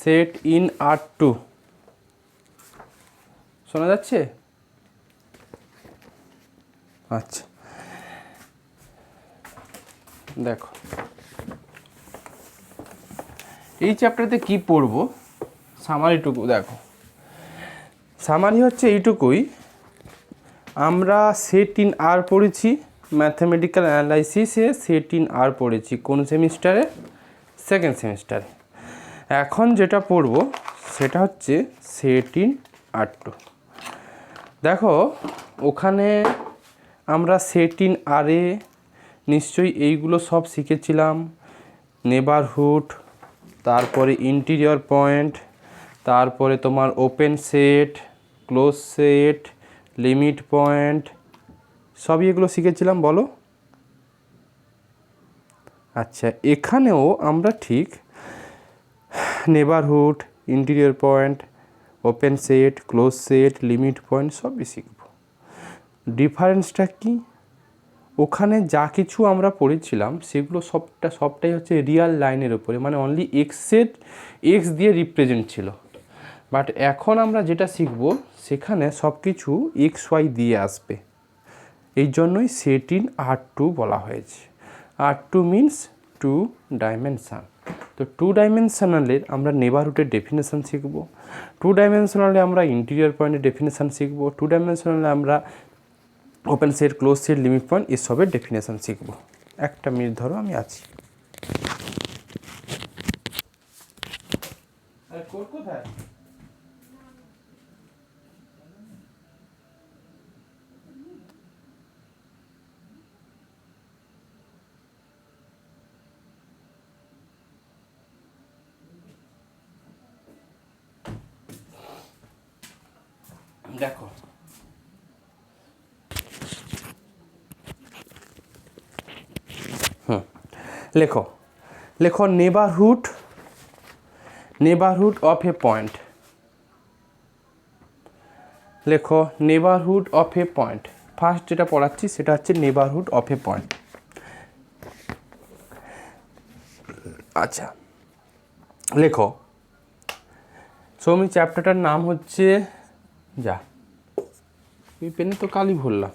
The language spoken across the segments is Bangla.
সেট ইন R2 শোনা যাচ্ছে? আচ্ছা দেখো এই চ্যাপ্টারতে কি পড়বো, সামারিটুকু দেখো। সামারি হচ্ছে এইটুকুই, আমরা সেট ইন আর পড়েছি, ম্যাথামেটিক্যাল অ্যানালাইসিসে সেট ইন আর পড়েছি কোন সেমিস্টারে? সেকেন্ড সেমিস্টারে। এখন যেটা পড়ব সেটা হচ্ছে সেট ইন R2। দেখো ওখানে আমরা সেট ইন আরে নিশ্চয়ই এইগুলো সব শিখেছিলাম, নেবারহুড, তারপরে ইন্টিরিয়র পয়েন্ট, তারপরে তোমার open set, close set, limit point, সবই এগুলো শিখেছিলাম বলো। আচ্ছা এখানেও আমরা ঠিক neighbourhood, interior point, open set, close set, limit point সবই শিখব। ডিফারেন্সটা কি? ওখানে যা কিছু আমরা পড়েছিলাম সেগুলো সবটাই হচ্ছে রিয়াল লাইনের উপরে, মানে অনলি এক্স দিয়ে রিপ্রেজেন্ট ছিল। বাট এখন আমরা যেটা শিখব সেখানে সব কিছু XY দিয়ে আসবে, এই জন্যই সেট ইন R2 বলা হয়েছে। R2 means 2 dimension. তো 2 ডাইমেনশনালের আমরা নেবারহুডের ডেফিনেশান শিখব, 2 ডাইমেনশনালে আমরা ইন্টিরিয়র পয়েন্টের ডেফিনেশান শিখব, 2 ডাইমেনশনালে আমরা open set, close set, limit point এসবের ডেফিনেশান শিখব। একটা মিনিট ধরো আমি আছি। কোথায়? দেখো লেখো লেখো নেবারহুড অফ এ পয়েন্ট। লেখো neighbourhood of a point. First যেটা পড়াচ্ছি সেটা হচ্ছে নেবারহুড অফ এ পয়েন্ট। আচ্ছা লেখো সৌমি, চ্যাপ্টারটার নাম হচ্ছে, যা এই পেনে তো কালি ভরলাম,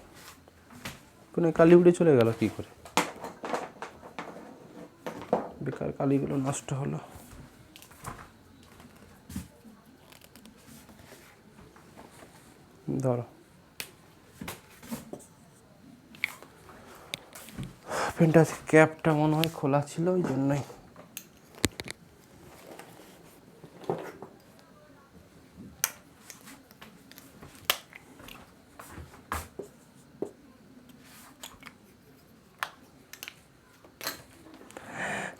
পেনে কালি উড়ে চলে গেল কী করে, বেকার কালিগুলো নষ্ট হলো। ধরো পেনটা ক্যাপটা মনে হয় খোলা ছিল ওই জন্যই।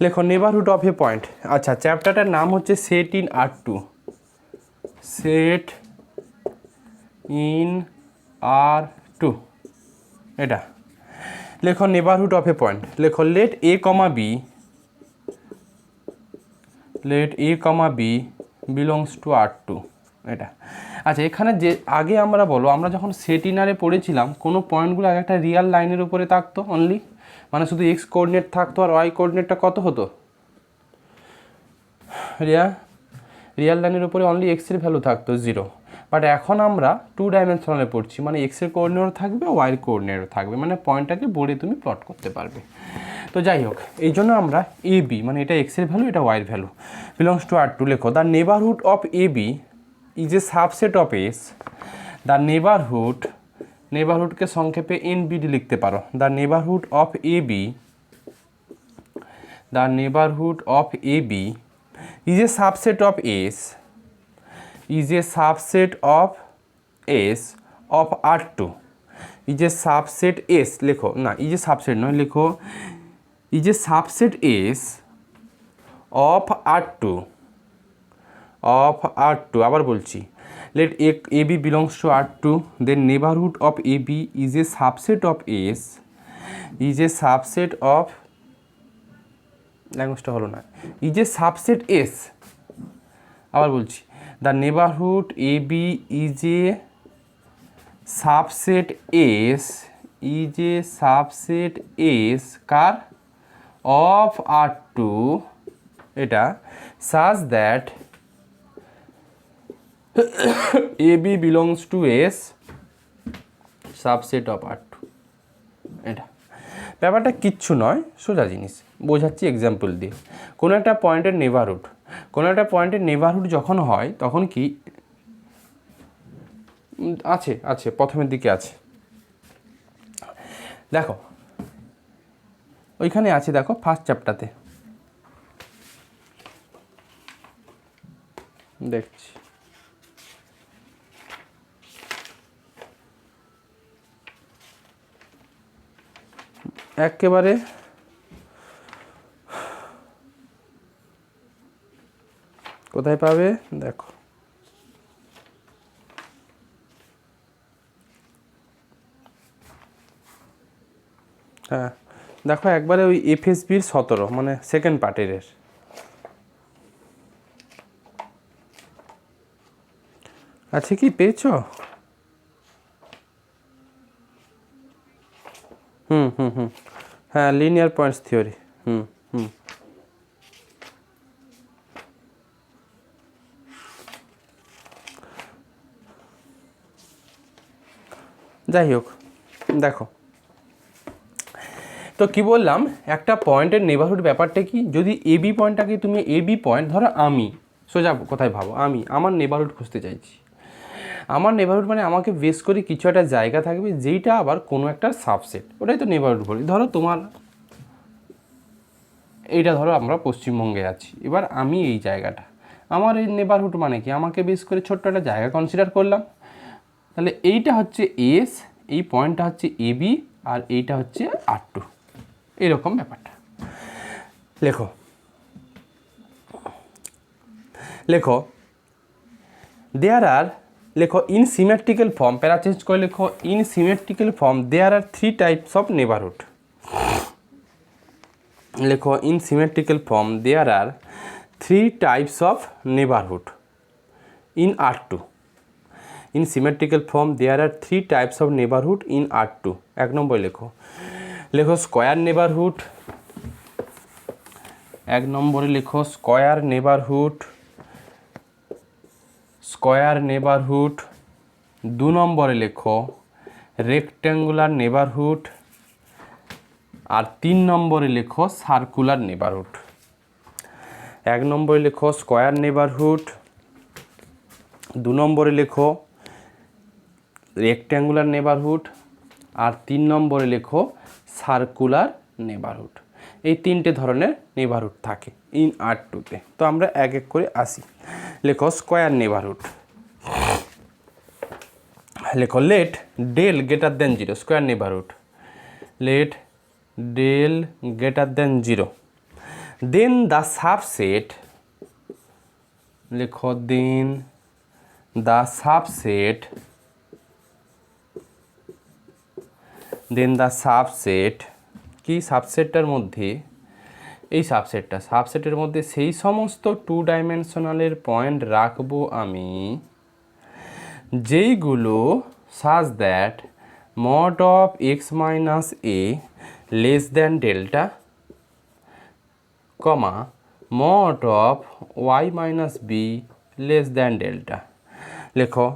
লেখো নেবারহুড অফ এ পয়েন্ট। আচ্ছা চ্যাপ্টারটার নাম হচ্ছে set in R2। Set in R2 এটা। লেখো নেবারহুড অফ এ পয়েন্ট। লেখো let A, B belongs to R2 এটা। আচ্ছা এখানে যে আগে আমরা বলো, আমরা যখন সেট ইনারে পড়েছিলাম কোনো পয়েন্টগুলো আগে একটা রিয়াল লাইনের উপরে থাকতো অনলি, মানে শুধু এক্স কোঅর্ডিনেট থাকতো আর ওয়াই কোঅর্ডিনেটটা কত হতো? রিয়াল লাইনের উপরে অনলি এক্সের ভ্যালু থাকতো 0। বাট এখন আমরা 2 ডাইমেনশনালে পড়ছি, মানে এক্সের কোঅর্ডিনেটও থাকবে, ওয়াইয়ের কোঅর্ডিনেটও থাকবে, মানে পয়েন্টটাকে বোর্ডে তুমি প্লট করতে পারবে। তো যাই হোক এই জন্য আমরা AB, মানে এটা এক্সের ভ্যালু এটা ওয়াইয়ের ভ্যালু, বিলংস টু R2। লেখো the neighbourhood of AB is a subset of S. The নেবারহুডকে সংক্ষেপে NBD লিখতে পারো। The neighbourhood of AB is a subset of S of R2 is a subset S। লেখো না, is a subset নয়, লেখো is a subset S of R2 আবার বলছি, let AB belongs to R2, then neighborhood of AB is a subset of S, ল্যাঙ্গুয়েজটা হলো না, ইজ এ সাবসেট এস। আবার বলছি, the neighbourhood AB is a subset S, কার? অফ R2 এটা, such that A B belongs to S subset of R two. এটা ব্যাপারটা কিচ্ছু নয়, সোজা জিনিস বোঝাচ্ছি এক্সাম্পল দিয়ে। কোনো একটা পয়েন্টের নেবারহুড যখন হয় তখন কি আছে প্রথমের দিকে আছে, দেখো ওইখানে আছে, দেখো ফার্স্ট চ্যাপ্টারতে দেখছি। একেবারে কোথায় পাবে দেখো, হ্যাঁ দেখো একবারে ওই এফএসবির 17 মানে সেকেন্ড পার্টের আছে কি পেয়েছ? হ্যাঁ লিনিয়ার পয়েন্টস থিওরি। যাই হোক দেখো, তো কি বললাম, একটা পয়েন্টের নেবারহুড ব্যাপারটা কি, যদি এবি পয়েন্টটাকে তুমি এবি পয়েন্ট ধরো, আমি সোজা কোথায় ভাবো, আমি আমার নেবারহুড খুঁজতে চাইছি। আমার নেবারহুড মানে আমাকে বেস করে কিছু একটা জায়গা থাকবে যেইটা আবার কোনো একটা সাবসেট, ওটাই তো নেবারহুড বলি। ধরো তোমার এইটা, ধরো আমরা পশ্চিমবঙ্গে আছি, এবার আমি এই জায়গাটা, আমার এই নেবারহুড মানে কি, আমাকে বেস করে ছোট্ট একটা জায়গা কনসিডার করলাম। তাহলে এইটা হচ্ছে এস, এই পয়েন্টটা হচ্ছে এবি, আর এইটা হচ্ছে আর টু, এরকম ব্যাপারটা। লেখো দেয়ার আর, লেখো in symmetrical form, para change করে লেখো in symmetrical form there are 3 types of neighbourhood. লেখো in symmetrical form there are 3 types of neighbourhood in R two. In symmetrical form there are 3 types of neighbourhood in R two. 1 number লেখো স্কোয়ার নেবারহুড। 1 নম্বরে লেখো স্কোয়ার নেবারহুড। 2 নম্বরে লেখো রেক্ট্যাঙ্গুলার নেবারহুড। আর 3 নম্বরে লেখো সার্কুলার নেবারহুড। 1 নম্বরে লেখো স্কোয়ার নেবারহুড, 2 নম্বরে লেখো রেক্ট্যাঙ্গুলার নেবারহুড, আর 3 নম্বরে লেখো সার্কুলার নেবারহুড। এই 3টে ধরনের নেবারহুড থাকে ইন আর টুতে। তো আমরা এক এক করে আসি। লেখো স্কোয়ার নেবারহুড। লেখো let del greater than 0, square neighbourhood. Let del greater than 0, then the subset, লেখো দেন দ্য সাবসেট, কি সাবসেটটার মধ্যে, এই সাবসেটের মধ্যে সেই সমস্ত 2 ডাইমেনশনালের পয়েন্ট রাখবো আমি যেইগুলো such that mod of x minus A less than delta, comma mod of y minus B less than delta. লেখো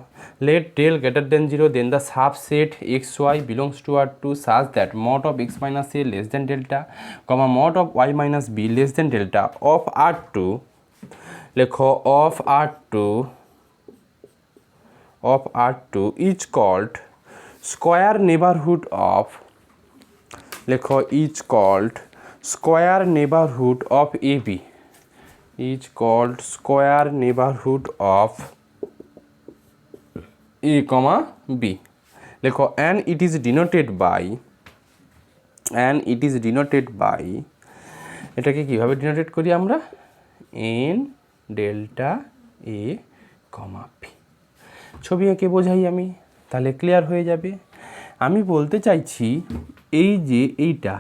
let del greater than 0, then the subset xy belongs to R2 such that mod of x minus a less than delta, comma mod of y minus b less than delta of R2, লেখো of R2 is called square neighborhood of, লেখো is called square neighborhood of AB, is called square neighborhood of A, B. লেখো and it is denoted by, এটাকে কিভাবে ডিনোটেট করি আমরা, n ডেল্টা a, b। ছবি এঁকে বোঝাই আমি, তাহলে ক্লিয়ার হয়ে যাবে। আমি বলতে চাইছি এই যে এটা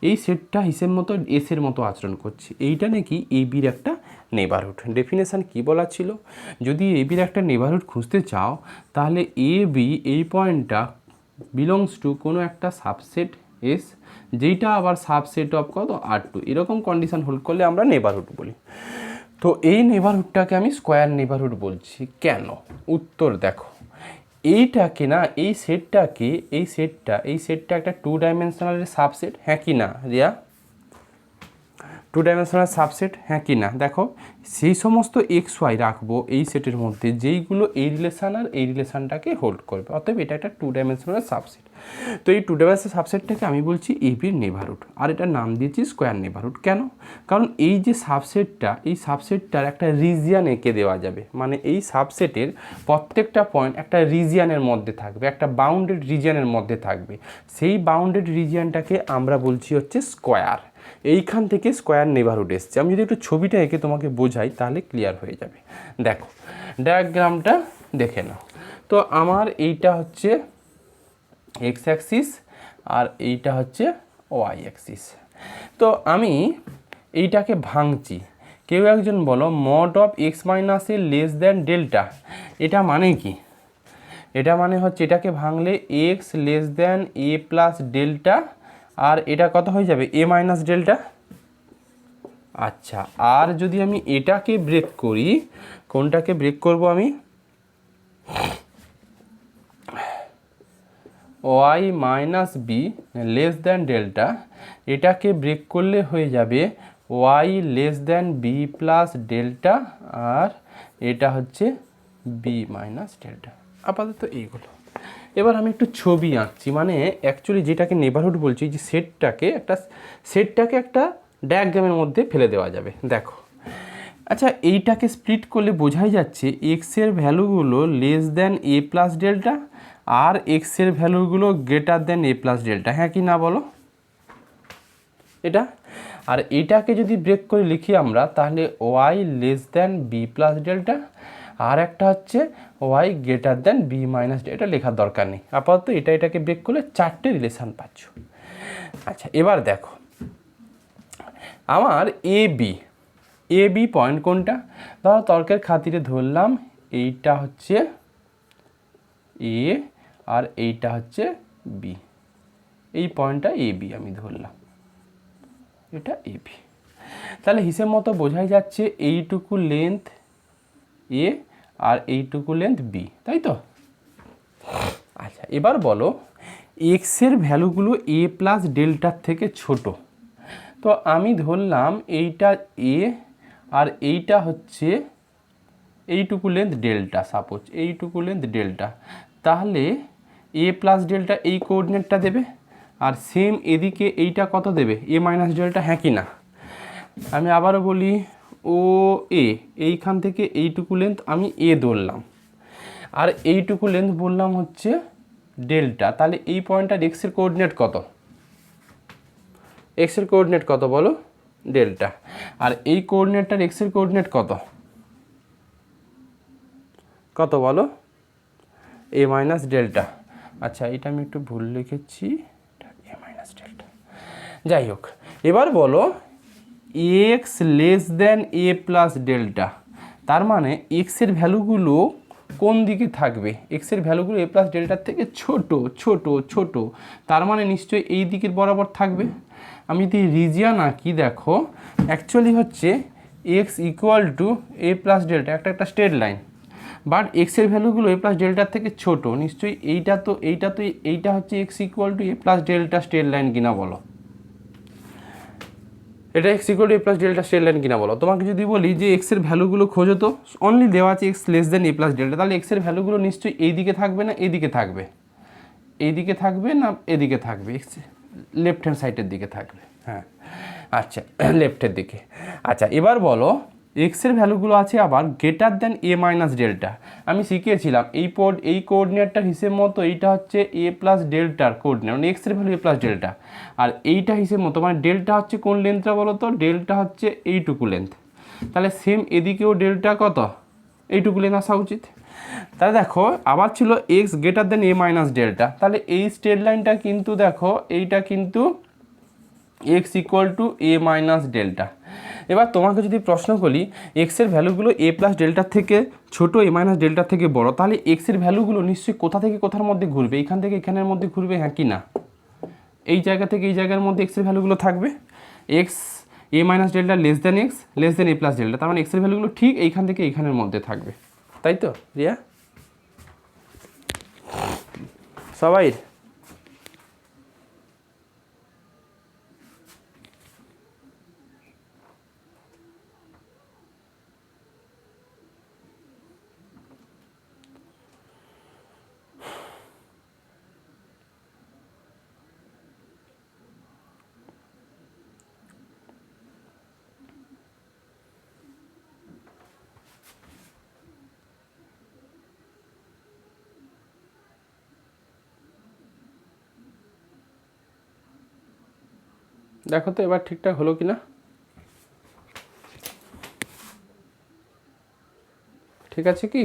এই সেটটা হিসেব মতো এসের মতো আচরণ করছে, এইটা নাকি এবির একটা নেবারহুড। ডেফিনেশান কি বলা ছিল, যদি এবির একটা নেবারহুড খুঁজতে চাও তাহলে এ বি এই পয়েন্টটা বিলংস টু কোনো একটা সাবসেট এস, যেইটা আবার সাবসেট অফ কত R2, এরকম কন্ডিশন হোল্ড করলে আমরা নেবারহুড বলি। তো এই নেবারহুডটাকে আমি স্কোয়ার নেবারহুড বলছি। কেন? উত্তর দেখো, এইটাকে না, এই সেটটা একটা 2 ডাইমেনশনালের সাবসেট, হ্যাঁ কি না রিয়া? 2 ডাইমেনশনাল সাবসেট, হ্যাঁ কি না? দেখো, সেই সমস্ত এক্স ওয়াই রাখবো এই সেটের মধ্যে যেইগুলো এই রিলেশান আর এই রিলেশানটাকে হোল্ড করবে, অতএব এটা একটা 2 ডাইমেনশনাল সাবসেট। তো এই 2 ডাইমেনশনাল সাবসেটটাকে আমি বলছি এবির নেবারহুড, আর এটার নাম দিয়েছি স্কোয়ার নেবারহুড। কেন? কারণ এই যে সাবসেটটা, এই সাবসেটটার একটা রিজিয়ান এঁকে দেওয়া যাবে, মানে এই সাবসেটের প্রত্যেকটা পয়েন্ট একটা রিজিয়ানের মধ্যে থাকবে, একটা বাউন্ডেড রিজিয়ানের মধ্যে থাকবে। সেই বাউন্ডেড রিজিয়ানটাকে আমরা বলছি হচ্ছে স্কোয়ার। এইখান থেকে স্কোয়ার নেবারহুড এসছে। আমি যদি একটু ছবিটা এঁকে তোমাকে বোঝাই তাহলে ক্লিয়ার হয়ে যাবে। দেখো ডায়াগ্রামটা দেখে নাও। তো আমার এইটা হচ্ছে এক্স অ্যাক্সিস আর এইটা হচ্ছে ওয়াই অ্যাক্সিস। তো আমি এইটাকে ভাঙছি। কেউ একজন বলো mod of x minus A less than delta, এটা মানে কি? এটা মানে হচ্ছে এটাকে ভাঙলে x less than a plus delta, আর এটা কত হয়ে যাবে? এ মাইনাস ডেল্টা। আচ্ছা, আর যদি আমি এটাকে ব্রেক করি, কোনটাকে ব্রেক করব আমি? Y minus B less than delta, এটাকে ব্রেক করলে হয়ে যাবে Y less than B plus delta, আর এটা হচ্ছে বি মাইনাস ডেল্টা। আপাতত এইগুলো। এবার আমি একটু ছবি আঁকছি, মানে অ্যাকচুয়ালি যেটাকে নেবারহুড বলছি, যে সেটটাকে একটা ডায়াগ্রামের মধ্যে ফেলে দেওয়া যাবে। দেখো, আচ্ছা এইটাকে স্প্লিট করলে বোঝাই যাচ্ছে এক্সের ভ্যালুগুলো less than a plus delta আর এক্সের ভ্যালুগুলো greater than a plus delta, হ্যাঁ কি না বলো? এটা আর এটাকে যদি ব্রেক করে লিখি আমরা, তাহলে Y less than B plus delta, আর একটা হচ্ছে Y greater than B minus delta. এটা লেখার দরকার নেই, আপাতত এটাকে ব্রেক করলে 4টে রিলেশান পাচ্ছ। আচ্ছা এবার দেখো, আমার এ বি পয়েন্ট কোনটা? ধরো তর্কের খাতিরে ধরলাম এইটা হচ্ছে এ আর এইটা হচ্ছে বি, এই পয়েন্টটা এ বি আমি ধরলাম, এটা এ বি। তাহলে হিসেব মতো বোঝাই যাচ্ছে এইটুকু লেন্থ এ আর এইটুকু লেন্থ বি, তাই তো? আচ্ছা এবার বলো এক্সের ভ্যালুগুলো এ প্লাস ডেল্টার থেকে ছোট। তো আমি ধরলাম এইটা এ আর এইটা হচ্ছে এইটুকু লেন্থ ডেল্টা, সাপোজ এইটুকু লেন্থ ডেল্টা, তাহলে এ প্লাস ডেল্টা এই কোঅর্ডিনেটটা দেবে, আর সেম এদিকে এইটা কত দেবে? এ মাইনাস ডেল্টা, হ্যাঁ কি না? আমি আবারও বলি, ও এ, এইখান থেকে এইটুকু লেন্থ আমি এ ধরলাম, আর এইটুকু লেন্থ বললাম হচ্ছে ডেল্টা। তাহলে এই পয়েন্টটার এক্সের কোঅর্ডিনেট কত? এক্সের কোঅর্ডিনেট কত বলো? ডেল্টা। আর এই কোঅর্ডিনেটটার এক্সের কোঅর্ডিনেট কত? কত বলো? এ মাইনাস ডেল্টা। আচ্ছা এটা আমি একটু ভুল লিখেছি, এ মাইনাস ডেল্টা। যাই হোক, এবার বলো x less than a plus delta, তার মানে এক্সের ভ্যালুগুলো কোন দিকে থাকবে? এক্সের ভ্যালুগুলো এ প্লাস ডেল্টার থেকে ছোট ছোট ছোট, তার মানে নিশ্চয়ই এই দিকের বরাবর থাকবে। আমি যদি রিজিয়ান আঁকি, দেখো অ্যাকচুয়ালি হচ্ছে x equal to A plus delta, একটা স্ট্রেট লাইন, বাট এক্সের ভ্যালুগুলো এ প্লাস ডেল্টার থেকে ছোট, নিশ্চয়ই এইটা হচ্ছে x equal to A plus delta straight line কিনা বলো? এটা x equal to A plus delta straight line কিনা বলো? তোমাকে যদি বলি যে এক্সের ভ্যালুগুলো খোঁজো, তো অনলি দেওয়া আছে x less than A plus delta, তাহলে এক্সের ভ্যালুগুলো নিশ্চয়ই এই দিকে থাকবে না এদিকে থাকবে? এইদিকে থাকবে না এদিকে থাকবে? এক্স লেফট হ্যান্ড সাইডের দিকে থাকবে, হ্যাঁ আচ্ছা লেফটের দিকে। আচ্ছা এবার বলো এক্সের ভ্যালুগুলো আছে আবার greater than a minus delta. আমি শিখিয়েছিলাম এই কোঅর্ডিনেটটার হিসেব মতো এইটা হচ্ছে এ প্লাস ডেল্টার কোঅর্ডিনেট, মানে এক্সের ভ্যালু এ প্লাস ডেল্টা, আর এইটা হিসেব মতো মানে ডেল্টা হচ্ছে কোন লেন্থটা বলো তো? ডেল্টা হচ্ছে এইটুকু লেন্থ, তাহলে সেম এদিকেও ডেল্টা কত? এইটুকু লেন্থ আসা উচিত। তাহলে দেখো আবার ছিল এক্স গ্রেটার দেন এ মাইনাস ডেল্টা, তাহলে এই স্ট্রেট লাইনটা কিন্তু দেখো এইটা কিন্তু x equal to A minus delta. এবার তোমাকে যদি প্রশ্ন করি এক্সের ভ্যালুগুলো এ প্লাস ডেল্টার থেকে ছোট এ মাইনাস ডেল্টার থেকে বড়, তাহলে এক্সের ভ্যালুগুলো নিশ্চয়ই কোথা থেকে কোথার মধ্যে ঘুরবে? এইখান থেকে এখানের মধ্যে ঘুরবে, হ্যাঁ কি না? এই জায়গা থেকে এই জায়গার মধ্যে এক্সের ভ্যালুগুলো থাকবে। X A minus delta less than X less than A plus delta, তার মানে এক্সের ভ্যালুগুলো ঠিক এইখান থেকে এইখানের মধ্যে থাকবে, তাই তো রিয়া? সবাই দেখো তো এবার ঠিকঠাক হলো কি না? ঠিক আছে কি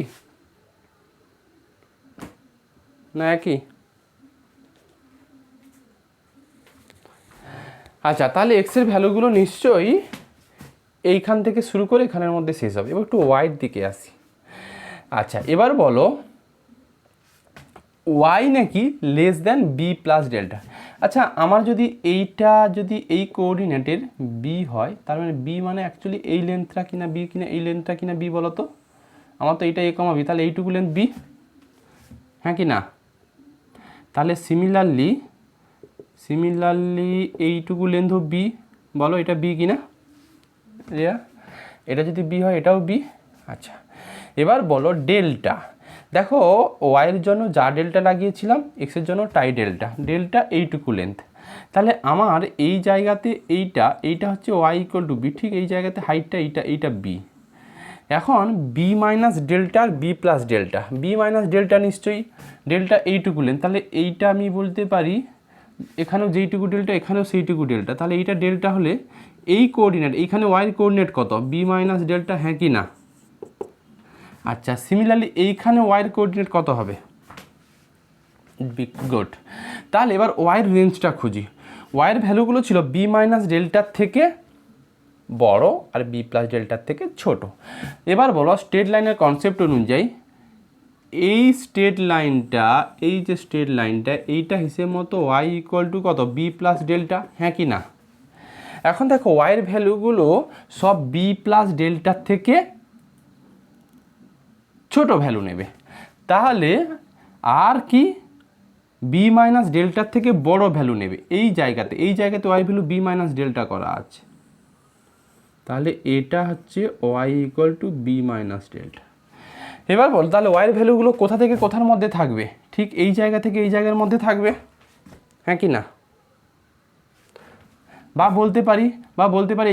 না একই? আচ্ছা, তাহলে এক্সের ভ্যালুগুলো নিশ্চয়ই এইখান থেকে শুরু করে এখানের মধ্যে শেষ হবে। এবার একটু ওয়াইয়ের দিকে আসি। আচ্ছা, এবার বলো ওয়াই নাকি less than B plus delta. আচ্ছা, আমার যদি এইটা যদি এই কোঅর্ডিনেটের বি হয়, তার মানে বি মানে অ্যাকচুয়ালি এই লেন্থটা কিনা বি কিনা এই লেন্থটা কিনা বি বলো তো? আমার তো এইটা এ কমা বি, তাহলে এইটুকু লেন্থ বি, হ্যাঁ কি না? তাহলে সিমিলারলি এইটুকু লেন্থও বি, বলো এটা বি কিনা রিয়া? এটা যদি বি হয় এটাও বি। আচ্ছা, এবার বলো ডেল্টা। দেখো ওয়াইয়ের জন্য যা ডেল্টা লাগিয়েছিলাম এক্সের জন্য টাই ডেল্টা এইটুকু লেন্থ। তাহলে আমার এই জায়গাতে এইটা হচ্ছে ওয়াই ইকুয়াল টু বি, ঠিক এই জায়গাতে হাইটটা এইটা বি। এখন বি মাইনাস ডেল্টা আর B plus delta, B minus delta নিশ্চয়ই ডেল্টা এইটুকু লেন্থ, তাহলে এইটা আমি বলতে পারি এখানেও যেইটুকু ডেল্টা এখানেও সেইটুকু ডেল্টা, তাহলে এইটা ডেল্টা হলে এই কোঅর্ডিনেট এইখানে ওয়াইয়ের কোঅর্ডিনেট কত? বি মাইনাস ডেল্টা, হ্যাঁ কি না? আচ্ছা, সিমিলারলি এইখানে ওয়াইয়ের কোঅর্ডিনেট কত হবে? গুড। তাহলে এবার ওয়াইয়ের রেঞ্জটা খুঁজি। ওয়াইয়ের ভ্যালুগুলো ছিল বি মাইনাস ডেল্টার থেকে বড় আর বি প্লাস ডেল্টার থেকে ছোট। এবার বলো স্ট্রেট লাইনের কনসেপ্ট অনুযায়ী এই স্ট্রেট লাইনটা, এই যে স্ট্রেট লাইনটা এইটা হিসেব মতো ওয়াই ইকুয়াল টু কত? বি প্লাস ডেল্টা, হ্যাঁ কি না? এখন দেখো ওয়াইয়ের ভ্যালুগুলো সব বি প্লাস ডেল্টার থেকে ছোট ভ্যালু নেবে, তাহলে আর কি বি মাইনাস ডেল্টার থেকে বড় ভ্যালু নেবে এই জায়গাতে y value b minus delta করা আছে, তাহলে এটা হচ্ছে y equal to b minus delta. এবার বল তাহলে ওয়াইয়ের ভ্যালুগুলো কোথা থেকে কোথার মধ্যে থাকবে? ঠিক এই জায়গা থেকে এই জায়গার মধ্যে থাকবে, হ্যাঁ কি না? বা বলতে পারি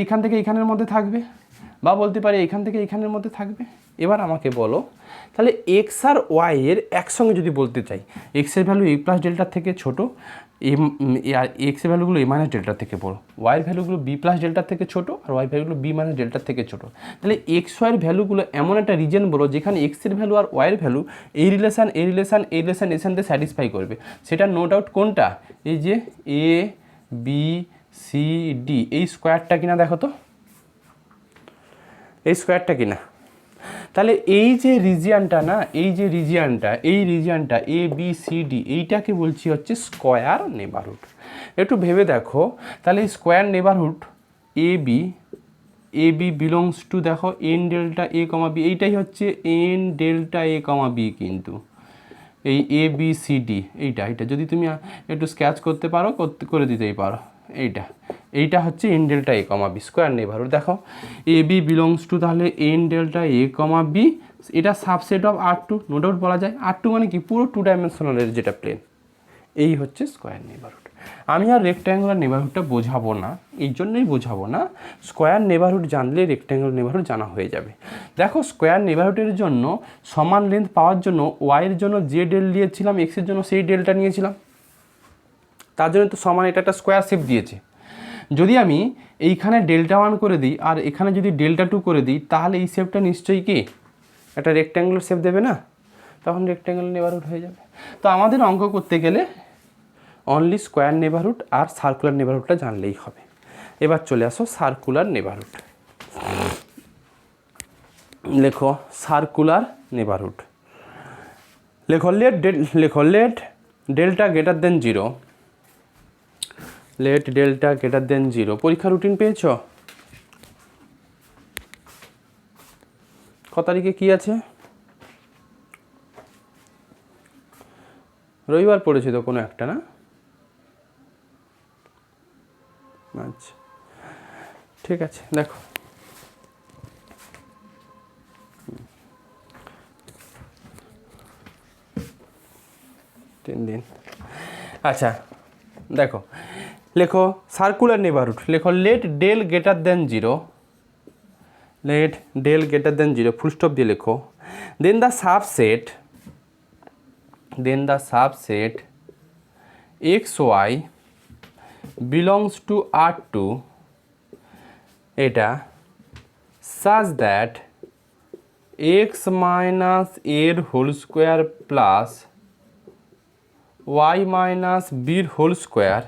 এইখান থেকে এইখানের মধ্যে থাকবে, বা বলতে পারি এইখান থেকে এইখানের মধ্যে থাকবে। এবার আমাকে বলো তাহলে এক্স আর ওয়াইয়ের একসঙ্গে যদি বলতে চাই, এক্সের ভ্যালু এ প্লাস ডেল্টার থেকে ছোটো, আর এক্সের ভ্যালুগুলো এ মাইনাস ডেল্টার থেকে বড়ো, ওয়াইয়ের ভ্যালুগুলো বি প্লাস ডেল্টার থেকে ছোটো আর ওয়াই ভ্যালুগুলো বি মাইনাস ডেল্টার থেকে ছোটো, তাহলে এক্স ওয়াইয়ের ভ্যালুগুলো এমন একটা রিজন বলো যেখানে এক্সের ভ্যালু আর ওয়াইয়ের ভ্যালু এই রিলেশান এর সাথে স্যাটিসফাই করবে। সেটা নো ডাউট কোনটা? এই যে এ বি সি ডি, এই স্কোয়ারটা কিনা দেখো তো, এই স্কোয়ারটা কিনা? তাহলে এই যে রিজিয়ানটা না, এই রিজিয়ানটা এ বি সি ডি, এইটাকে বলছি হচ্ছে স্কোয়ার নেবারহুড। একটু ভেবে দেখো, তাহলে এই square neighbourhood A B belongs to দেখো এন ডেল্টা এ কমা বি, এইটাই হচ্ছে এন ডেল্টা এ কমা বি, কিন্তু এই এ বি সি ডি এইটা যদি তুমি একটু স্কেচ করতে পারো করে দিতেই পারো, এইটা হচ্ছে এন ডেল্টা এ কমা বি স্কোয়ার নেবারহুড। দেখো এ বি বিলংস টু তাহলে এন ডেল্টা এ কমা বি, এটা subset of R two, no doubt বলা যায়। আর টু মানে কি? পুরো টু ডাইমেনশনালের যেটা প্লেন, এই হচ্ছে স্কোয়ার নেবারহুড। আমি আর রেক্ট্যাঙ্গুলার নেবারহুডটা বোঝাবো না, এই জন্যই বোঝাবো না, স্কোয়ার নেবারহুড জানলে রেক্ট্যাঙ্গুলার নেবারহুড জানা হয়ে যাবে। দেখো স্কোয়ার নেবারহুডের জন্য সমান লেন্থ পাওয়ার জন্য ওয়াইয়ের জন্য যে ডেল দিয়েছিলাম এক্সের জন্য সেই ডেলটা নিয়েছিলাম, তার জন্য তো সমান এটা একটা স্কোয়ার শেপ দিয়েছে। যদি আমি এইখানে ডেল্টা 1 করে দিই আর এখানে যদি ডেল্টা 2 করে দিই, তাহলে এই শেপটা নিশ্চয়ই কি একটা রেক্ট্যাঙ্গুলার শেপ দেবে না? তখন রেক্ট্যাঙ্গুলার নেবারহুড হয়ে যাবে। তো আমাদের অঙ্ক করতে গেলে অনলি স্কোয়ার নেবারহুড আর সার্কুলার নেবারহুডটা জানলেই হবে। এবার চলে আসো সার্কুলার নেবারহুড। লেখো সার্কুলার নেবারহুড। লেখো let delta greater than 0, let delta greater than 0। পরীক্ষা রুটিন পেয়েছো? তারিখে কি আছে? রবিবার পড়েছে তো কোনো একটা, না? আচ্ছা ঠিক আছে, দেখো 3 দিন। আচ্ছা দেখো, লেখো সার্কুলার নেবারহুড, লেখো let del greater than 0, let del greater than 0 full stop দিয়ে লেখো, then the subset xy belongs to R2 এটা such that x minus a whole square plus y minus b whole square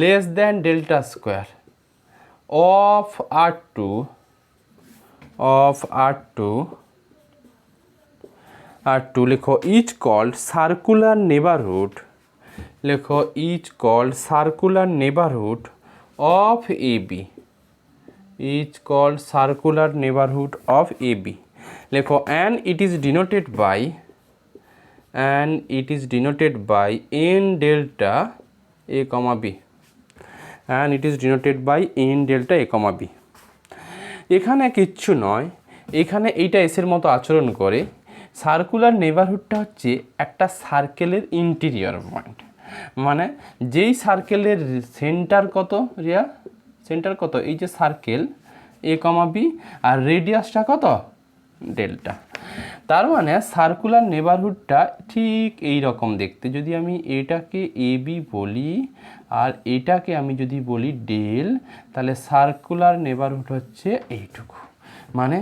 less than delta square of R2 লেখো each called circular neighborhood, লেখো each called circular neighborhood of AB, each called circular neighborhood of AB, লেখো and it is denoted by n delta a comma b, and it is denoted by n delta a comma b। এখানে কিচ্ছু নয়, এখানে এইটা এসের মতো আচরণ করে। সার্কুলার নেবারহুডটা হচ্ছে একটা সার্কেলের ইন্টিরিয়র পয়েন্ট, মানে যেই সার্কেলের সেন্টার কত রিয়া, সেন্টার কত, এই যে সার্কেল এ কমা বি আর রেডিয়াসটা কত ডেল্টা, তার মানে সার্কুলার নেবারহুডটা ঠিক এই রকম দেখতে। যদি আমি এটাকে এ বি বলি আর এটাকে আমি যদি বলি ডেল, তাহলে সার্কুলার নেবারহুড হচ্ছে এইটুকু। মানে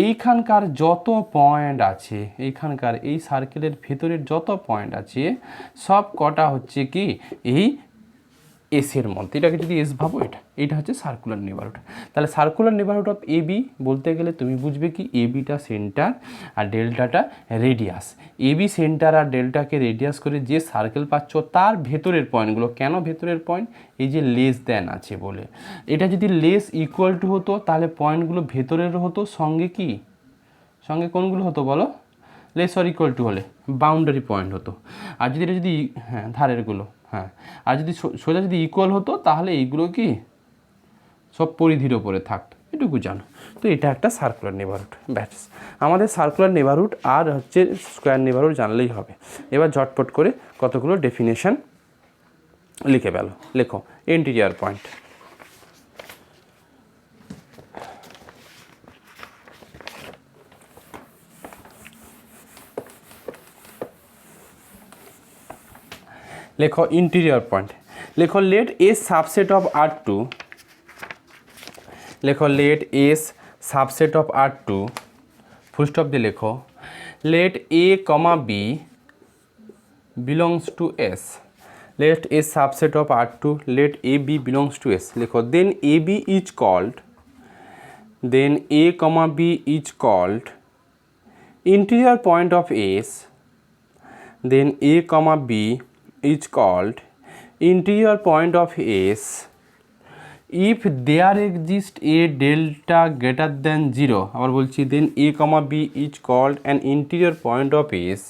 এইখানকার যত পয়েন্ট আছে, এইখানকার এই সার্কেলের ভেতরের যত পয়েন্ট আছে সব কটা হচ্ছে কি এই এসের মধ্যে। এটাকে যদি এস ভাবো, এটা হচ্ছে সার্কুলার নেবারহুড। তাহলে circular neighbourhood of a b বলতে গেলে তুমি বুঝবে কি এ বিটা সেন্টার আর ডেল্টাটা রেডিয়াস। এ বি সেন্টার আর ডেল্টাকে রেডিয়াস করে যে সার্কেল পাচ্ছ তার ভেতরের পয়েন্টগুলো, কেন ভেতরের পয়েন্ট, এই যে লেস দেন আছে বলে। এটা যদি লেস ইকুয়াল টু হতো তাহলে পয়েন্টগুলো ভেতরের হতো, সঙ্গে কি, সঙ্গে কোনগুলো হতো বলো, লেস অর ইকুয়াল টু হলে বাউন্ডারি পয়েন্ট হতো। আর যদি এটা যদি হ্যাঁ ধারেরগুলো, হ্যাঁ, আর যদি সোজা যদি ইকুয়াল হতো তাহলে এইগুলো কি সব পরিধির ওপরে থাকতো, এটুকু জানো। তো এটা একটা সার্কুলার নেবারহুড, ব্যাস। আমাদের সার্কুলার নেবারহুড আর হচ্ছে স্কোয়ার নেবারহুড জানলেই হবে। এবার ঝটপট করে কতগুলো ডেফিনেশন লিখে ফেলো। লেখো ইন্টিরিয়র পয়েন্ট, লেখো ইন্টিরিয়র পয়েন্ট, লেখো let S subset of R2, লেখো let S subset of R2 full stop দিয়ে লেখো let A comma B belongs to S, let A subset of R2 let A B belongs to S, লেখো then A B is called, then A comma B is called interior point of S, then A comma B is called interior point of S if there exists a delta greater than 0, আবার বলছি then A comma B is called an interior point of S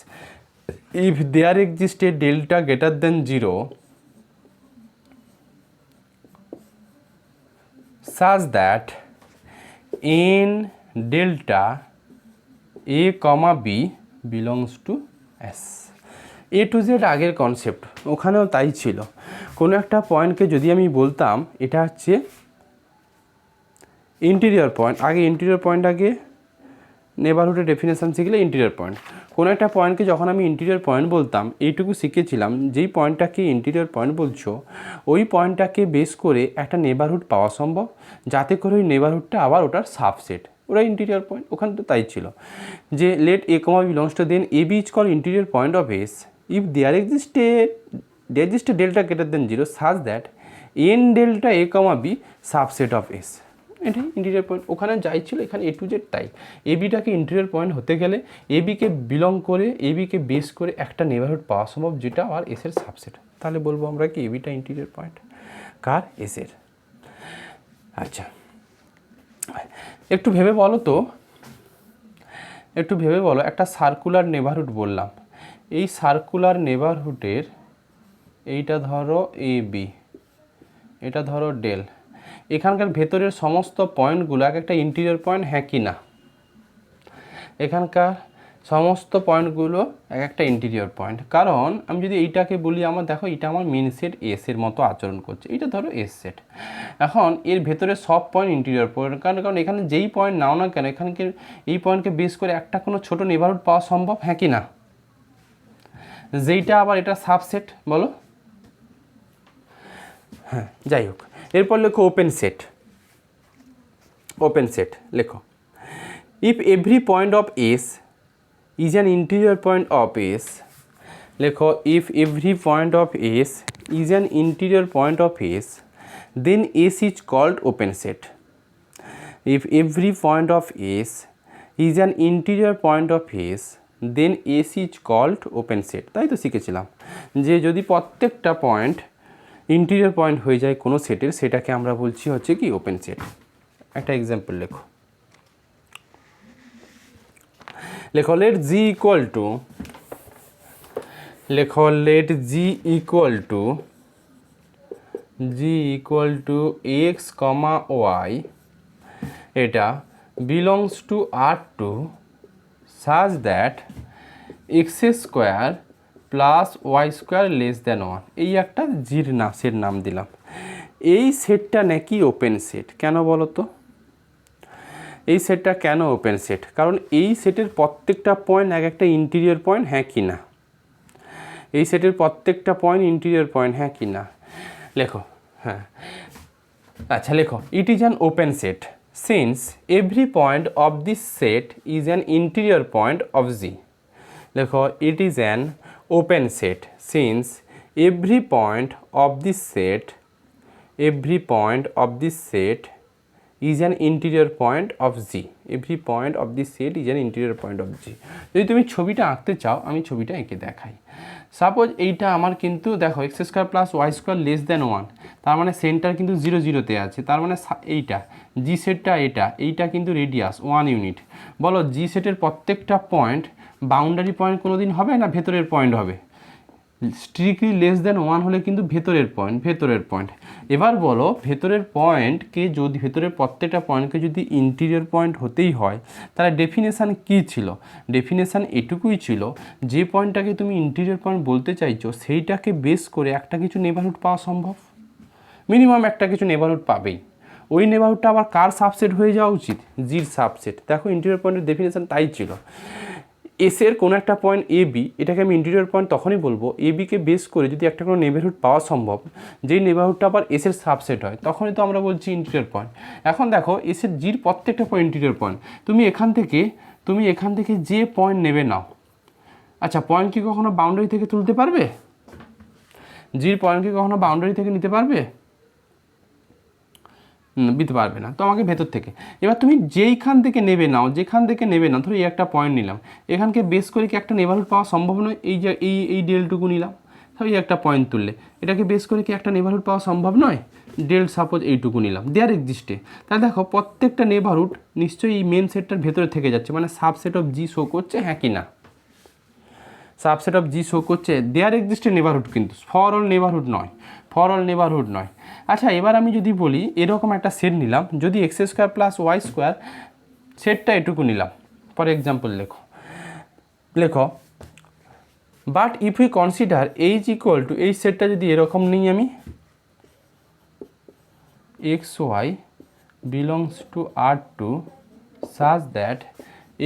if there exists a delta greater than 0 such that n delta A comma B belongs to S। A to Z আগের কনসেপ্ট, ওখানেও তাই ছিল। কোনো একটা পয়েন্টকে যদি আমি বলতাম এটা হচ্ছে ইন্টিরিয়র পয়েন্ট, আগে ইন্টিরিয়র পয়েন্ট, আগে নেবারহুডের ডেফিনেশান শিখলে ইন্টিরিয়র পয়েন্ট। কোনো একটা পয়েন্টকে যখন আমি ইন্টিরিয়র পয়েন্ট বলতাম, এইটুকু শিখেছিলাম যেই পয়েন্টটাকে ইন্টিরিয়র পয়েন্ট বলছো ওই পয়েন্টটাকে বেস করে একটা নেবারহুড পাওয়া সম্ভব, যাতে করে ওই নেবারহুডটা আবার ওটার সাবসেট, ওরা ইন্টিরিয়র পয়েন্ট। ওখানে তো তাই ছিল যে let A comma belongs to then A B is call interior point of S if there exist a delta greater than 0 such that N delta A comma b subset of S. এটাই ইন্টিরিয়র পয়েন্ট, ওখানে যাই ছিল এখানে এ টু জেড তাই। এ বিটাকে ইন্টিরিয়র পয়েন্ট হতে গেলে এ বিকে বিলং করে, এ বিকে বেস করে একটা নেবারহুড পাওয়া সম্ভব যেটা আর এসের সাবসেট। তাহলে বলবো আমরা কি এ বিটা ইন্টিরিয়র পয়েন্ট কার, এসের। আচ্ছা একটু ভেবে বলো তো, একটু ভেবে বলো, একটা সার্কুলার নেবারহুড বললাম, এই সার্কুলার নেবারহুডের এইটা ধরো এ বি, এটা ধরো ডেল, এখানকার ভেতরের সমস্ত পয়েন্টগুলো এক একটা ইন্টিরিয়র পয়েন্ট, হ্যাঁ কি না? এখানকার সমস্ত পয়েন্টগুলো এক একটা ইন্টিরিয়র পয়েন্ট। কারণ আমি যদি এইটাকে বলি, আমার দেখো এটা আমার মেন সেট এসের মতো আচরণ করছে, এটা ধরো এস সেট। এখন এর ভেতরে সব পয়েন্ট ইন্টিরিয়র পয়েন্ট, কারণ এখানে যেই পয়েন্ট নাও না কেন, এখানকে এই পয়েন্টকে বেস করে একটা কোনো ছোটো নেবারহুড পাওয়া সম্ভব, হ্যাঁ কি না? যেইটা আবার এটা সাবসেট, বলো। হ্যাঁ, যাই হোক, এরপর লেখো ওপেন সেট। ওপেন সেট লেখো, if every point of S is an interior point of S, লেখো if every point of S is an interior point of S, then S is called open set. If every point of S is an interior point of S, then S is called open set. তাই তো শিখেছিলাম যে যদি প্রত্যেকটা পয়েন্ট ইন্টিরিয়র পয়েন্ট হয়ে যায় কোনো সেটের, সেটাকে আমরা বলছি হচ্ছে কি ওপেন সেট। একটা এক্সাম্পল লেখো, লেখো let G equal to, লেখো let G equal to x, y, এটা belongs to R2 such that x square plus y square less than 1, এই একটা জির সেট নাম দিলাম। এই সেটটা নাকি ওপেন সেট, কেন বলো তো? এই সেটটা কেন ওপেন সেট? কারণ এই সেটের প্রত্যেকটা পয়েন্ট এক একটা ইন্টিরিয়র পয়েন্ট, হ্যাঁ কি না? এই সেটের প্রত্যেকটা পয়েন্ট ইন্টিরিয়র পয়েন্ট, হ্যাঁ কি না? লেখো, হ্যাঁ, আচ্ছা লেখো, it is an open set since every point of this set is an interior point of G. লেখো, it is an open set since every point of this set, every point of this set is an interior point of G. Every point of this set is an interior point of G. যদি তুমি ছবিটা আঁকতে চাও, আমি ছবিটা এঁকে দেখাই। সাপোজ এইটা আমার কিন্তু দেখো x square plus y square less than 1, তার মানে সেন্টার কিন্তু 0 0-তে আছে, তার মানে এইটা জি সেটটা, এইটা কিন্তু রেডিয়াস 1 ইউনিট। বলো জি সেটের প্রত্যেকটা পয়েন্ট বাউন্ডারি পয়েন্ট কোনো দিন হবে না ভেতরের পয়েন্ট হবে? স্ট্রিক্টলি লেস দ্যান 1 হলে কিন্তু ভেতরের পয়েন্ট। এবার বলো ভেতরের পয়েন্টকে যদি, ভেতরের প্রত্যেকটা পয়েন্টকে যদি ইন্টিরিয়র পয়েন্ট হতেই হয়, তাহলে ডেফিনেশান কী ছিল? ডেফিনেশান এটুকুই ছিল, যে পয়েন্টটাকে তুমি ইন্টিরিয়র পয়েন্ট বলতে চাইছো সেইটাকে বেস করে একটা কিছু নেবারহুড পাওয়া সম্ভব, মিনিমাম একটা কিছু নেবারহুড পাবেই। ওই নেবারহুডটা আবার কার সাবসেট হয়ে যাওয়া উচিত? জির সাবসেট। দেখো ইন্টিরিয়র পয়েন্টের ডেফিনেশান তাই ছিল। এসের কোনো একটা পয়েন্ট এ বি, এটাকে আমি ইন্টিরিয়র পয়েন্ট তখনই বলবো এ বিকে বেস করে যদি একটা কোনো নেবারহুড পাওয়া সম্ভব, যেই নেবারহুডটা আবার এসের সাবসেট হয়, তখনই তো আমরা বলছি ইন্টিরিয়র পয়েন্ট। এখন দেখো এসের জির প্রত্যেকটা পয়েন্ট ইন্টিরিয়র পয়েন্ট। তুমি এখান থেকে যে পয়েন্ট নেবে নাও, আচ্ছা পয়েন্ট কি কখনো বাউন্ডারি থেকে তুলতে পারবে? জির পয়েন্ট কি কখনো বাউন্ডারি থেকে নিতে পারবে? দিতে পারবে না, তো আমাকে ভেতর থেকে। এবার তুমি যেখান থেকে নেবে নাও, ধরো এই একটা পয়েন্ট নিলাম, এখানকে বেস করে কি একটা নেবারহুড পাওয়া সম্ভব নয়? এই যে এই ডেলটুকু নিলাম, তাহলে এই একটা পয়েন্ট তুললে এটাকে বেস করে কি একটা নেবারহুড পাওয়া সম্ভব নয়? ডেল সাপোজ এইটুকু নিলাম, দেয়ার এক্সিস্টে। তাহলে দেখো প্রত্যেকটা নেবারহুড নিশ্চয়ই এই মেন সেটটার ভেতরে থেকে যাচ্ছে, মানে সাবসেট অফ জি শো করছে, হ্যাঁ কি না? সাবসেট অফ জি শো করছে, দেয়ার এক্সিস্টে নেবারহুড, কিন্তু ফর অল নেবারহুড নয়। আচ্ছা এবার আমি যদি বলি এরকম একটা সেট নিলাম, যদি x square plus y square সেটটা এটুকু নিলাম, ফর এক্সাম্পল লেখো but if we consider h equal to, এই সেটটা যদি এরকম নিই আমি, x y belongs to R2 such that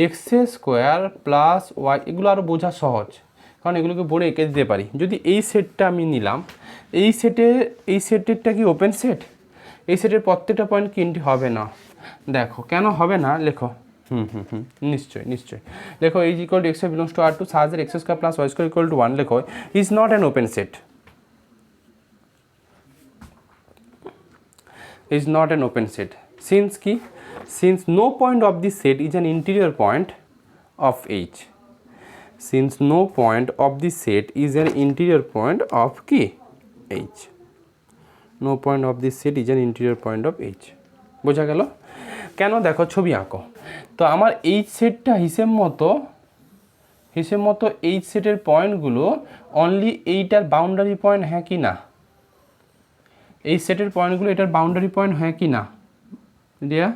x square plus y, এগুলো আরও বোঝা সহজ কারণ এগুলোকে বোর্ডে এঁকে দিতে পারি। যদি এই সেটটা আমি নিলাম, এই সেটেরটা কি ওপেন সেট? এই সেটের প্রত্যেকটা পয়েন্ট কিন্তু হবে না। দেখো কেন হবে না, লেখো। নিশ্চয়ই লেখো h equal to x y belongs to R2 such that x square plus y square equal to 1, লেখো is not an open set. is not an open set since no point of this set is an interior point of H. Since no point of this set is an interior point of H. No point of this set is an interior point of H. বোঝা গেল? কেন দেখো ছবি আঁকো। তো আমার এইচ সেটটা হিসেব মতো এইচ সেটের পয়েন্টগুলো অনলি এইটার বাউন্ডারি পয়েন্ট হ্যাঁ কি না, এই সেটের পয়েন্টগুলো এটার বাউন্ডারি পয়েন্ট হ্যাঁ কি না দিয়া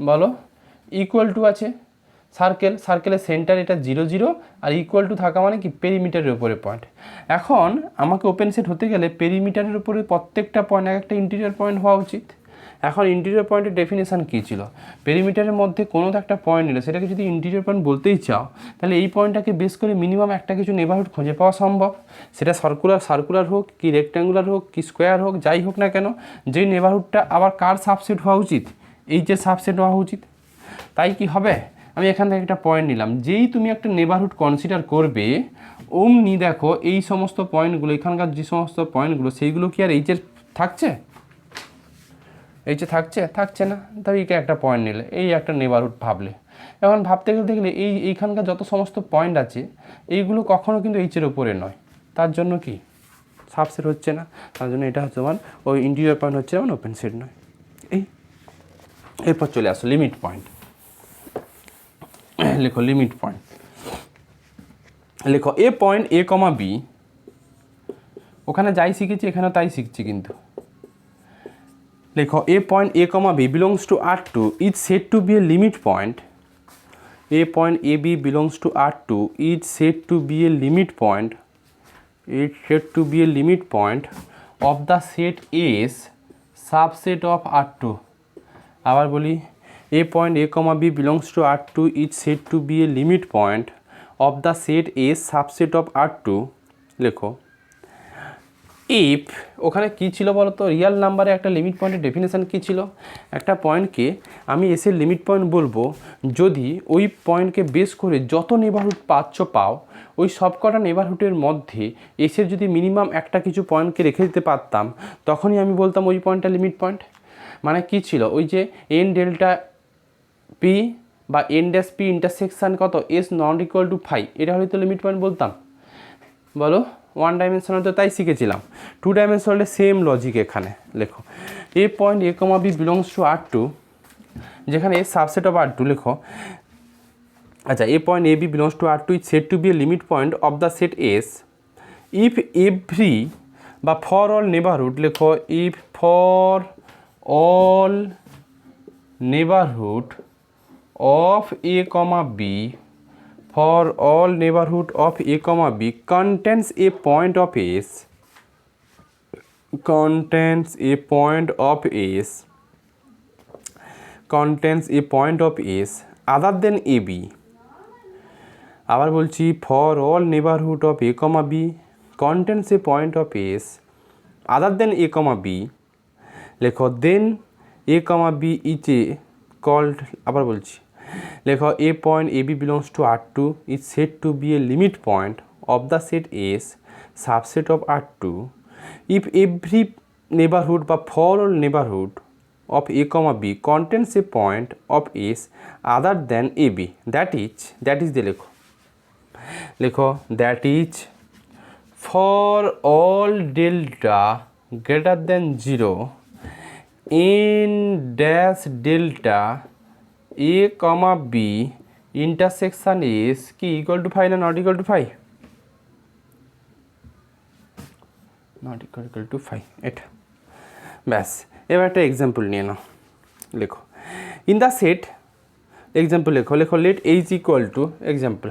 বলো। ইকুয়াল টু আছে সার্কেলের সেন্টার এটা 0 0 আর ইকুয়াল টু থাকা মানে কি পেরিমিটারের উপরে পয়েন্ট। এখন আমাকে ওপেন সেট হতে গেলে পেরিমিটারের উপরে প্রত্যেকটা পয়েন্ট একটা ইন্টিরিয়র পয়েন্ট হওয়া উচিত। এখন ইন্টিরিয়র পয়েন্টের ডেফিনেশান কী ছিল, পেরিমিটারের মধ্যে কোনো একটা পয়েন্ট নিলে সেটাকে যদি ইন্টিরিয়র পয়েন্ট বলতেই চাও তাহলে এই পয়েন্টটাকে বেস করে মিনিমাম একটা কিছু নেবারহুড খুঁজে পাওয়া সম্ভব। সেটা সার্কুলার হোক কি রেক্ট্যাঙ্গুলার হোক কি স্কোয়ার হোক যাই হোক না কেন, যেই নেবারহুডটা আবার কার সাবসেট হওয়া উচিত, এই যে সাবসেট হওয়া উচিত। তাই কি হবে, আমি এখান থেকে একটা পয়েন্ট নিলাম, যেই তুমি একটা নেবারহুড কনসিডার করবে অমনি দেখো এই সমস্ত পয়েন্টগুলো এখানকার যে সমস্ত পয়েন্টগুলো সেইগুলো কি আর এইচের থাকছে, থাকছে না। তাই একটা পয়েন্ট নিলে এই একটা নেবারহুড ভাবলে, এখন ভাবতে গেলে দেখলে এইখানকার যত সমস্ত পয়েন্ট আছে এইগুলো কখনো কিন্তু এইচের ওপরে নয়, তার জন্য কি সাবসেট হচ্ছে না, তার জন্য এটা হচ্ছে আমার ওই ইন্টিরিয়র পয়েন্ট হচ্ছে আমার ওপেন সেট নয়। এরপর চলে আসো লিমিট পয়েন্ট। লেখো লিমিট পয়েন্ট, লেখো A point A comma B, ওখানে যাই শিখেছি এখানেও তাই শিখছি কিন্তু। লেখো A point A comma B belongs to R2 is said to be a limit point, A point A B belongs to R2 is said to be a limit point, of the set S subset of R2। আবার বলি, a point a comma b belongs to R2 is said to be a limit point of the set A subset of R2। লেখো ইফ, ওখানে কী ছিল বলো তো, রিয়াল নাম্বারে একটা লিমিট পয়েন্টের ডেফিনেশান কী ছিল, একটা পয়েন্টকে আমি এসের লিমিট পয়েন্ট বলবো যদি ওই পয়েন্টকে বেস করে যত নেবারহুড পাও ওই সবকটা নেবারহুডের মধ্যে এসের যদি মিনিমাম একটা কিছু পয়েন্টকে রেখে দিতে পারতাম তখনই আমি বলতাম ওই পয়েন্টটা লিমিট পয়েন্ট। মানে কী ছিল, ওই যে এন ডেল্টা পি বা এন ড্যাশ পি ইন্টারসেকশান কত s not equal to phi, এটা হলে তো লিমিট পয়েন্ট বলতাম। বলো ওয়ান ডাইমেনশনাল তো তাই শিখেছিলাম, টু ডাইমেনশনালে সেম লজিক এখানে। লেখো A point A comma B belongs to R2, যেখানে এ সাবসেট অফ R2। লেখো আচ্ছা, A point A B belongs to R2 is said to be a limit point of the set S if every বা ফর অল নেবারহুড। লেখো if for all neighbourhood of a comma b, for all neighborhood of a comma b contains a point of s, contains a point of s other than ab। আবার বলছি, for all neighborhood of a comma b contains a point of s other than a comma b। লেখো then a comma b is a called, আবার বলছি লেখো A point A B belongs to R2 is said to be a limit point of the set S subset of R2 if every neighbourhood বা for all neighbourhood of A comma B contains a point of S other than A B, that is দিয়ে লেখো that is for all delta greater than 0 in dash delta a comma b intersection is কি equal to 5 না not equal to 5, not equal to 5 এটা ব্যাস। এবার একটা এক্সাম্পল নিয়ে নাও, লেখো ইন দ্য সেট এক্সাম্পল লেখো let h equal to example,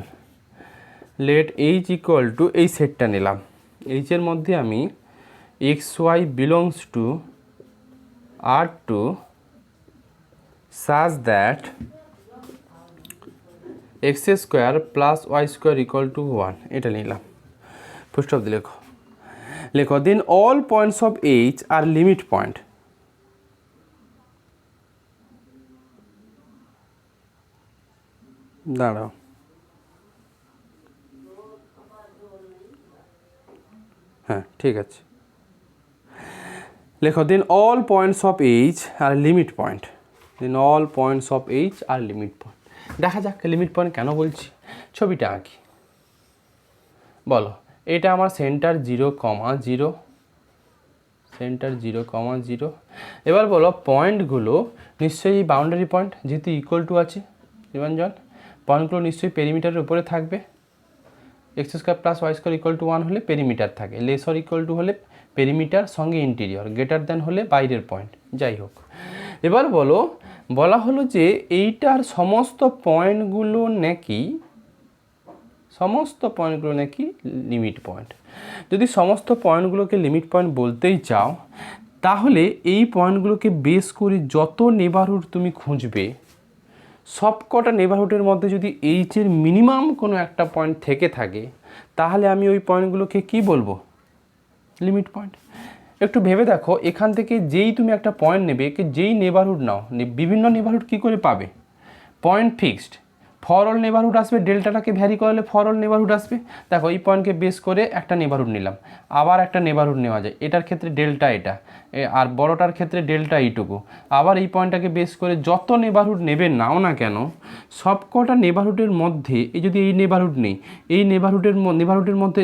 let h equal to এই সেটটা নিলাম, এইচের মধ্যে আমি x y belongs to R2 such that x square plus y square equal to 1 এটা নিলাম, ফুল স্টপ দিয়ে লেখো then all points of H are limit point. দাঁড়াও, হ্যাঁ ঠিক আছে, লেখো then all points of H are limit point, then all points of H are limit point. দেখা যাক লিমিট পয়েন্ট কেন বলছি, ছবিটা আঁকি। বলো এটা আমার সেন্টার 0, 0, সেন্টার 0,0। এবার বলো পয়েন্টগুলো নিশ্চয়ই বাউন্ডারি পয়েন্ট, যেহেতু ইকুয়াল টু আছে নিরঞ্জন, পয়েন্টগুলো নিশ্চয়ই পেরিমিটারের উপরে থাকবে। X square plus y square equal to 1 হলে পেরিমিটার থাকে, লেস অর ইকুয়াল টু হলে পেরিমিটার সঙ্গে ইন্টিরিয়র, গ্রেটার দেন হলে বাইরের পয়েন্ট। যাই হোক, এবার বলা হলো যে এইটার সমস্ত পয়েন্টগুলো নাকি লিমিট পয়েন্ট। যদি সমস্ত পয়েন্টগুলোকে লিমিট পয়েন্ট বলতেই চাও, তাহলে এই পয়েন্টগুলোকে বেস করে যত নেবারহুড তুমি খুঁজবে, সব কটা নেবারহুডের মধ্যে যদি এইচের মিনিমাম কোনো একটা পয়েন্ট থেকে থাকে, তাহলে আমি ওই পয়েন্টগুলোকে কি বলবো? Limit point. একটু ভেবে দেখো, এখান থেকে যেই তুমি একটা পয়েন্ট নেবে, যেই নেবারহুড নাও, বিভিন্ন নেবারহুড কী করে পাবে? Point fixed, for all neighbourhood আসবে, ডেল্টাটাকে ভ্যারি করলে ফর অল নেবারহুড আসবে। দেখো এই পয়েন্টকে বেস করে একটা নেবারহুড নিলাম, আবার একটা নেবারহুড নেওয়া যায়, এটার ক্ষেত্রে ডেল্টা এটা, আর বড়টার ক্ষেত্রে ডেল্টা এইটুকু। আবার এই পয়েন্টটাকে বেস করে যত নেবারহুড নেবে নাও না কেন, সবকটা নেবারহুডের মধ্যে, এই যদি এই নেবারহুড নেই, এই নেবারহুডের মধ্যে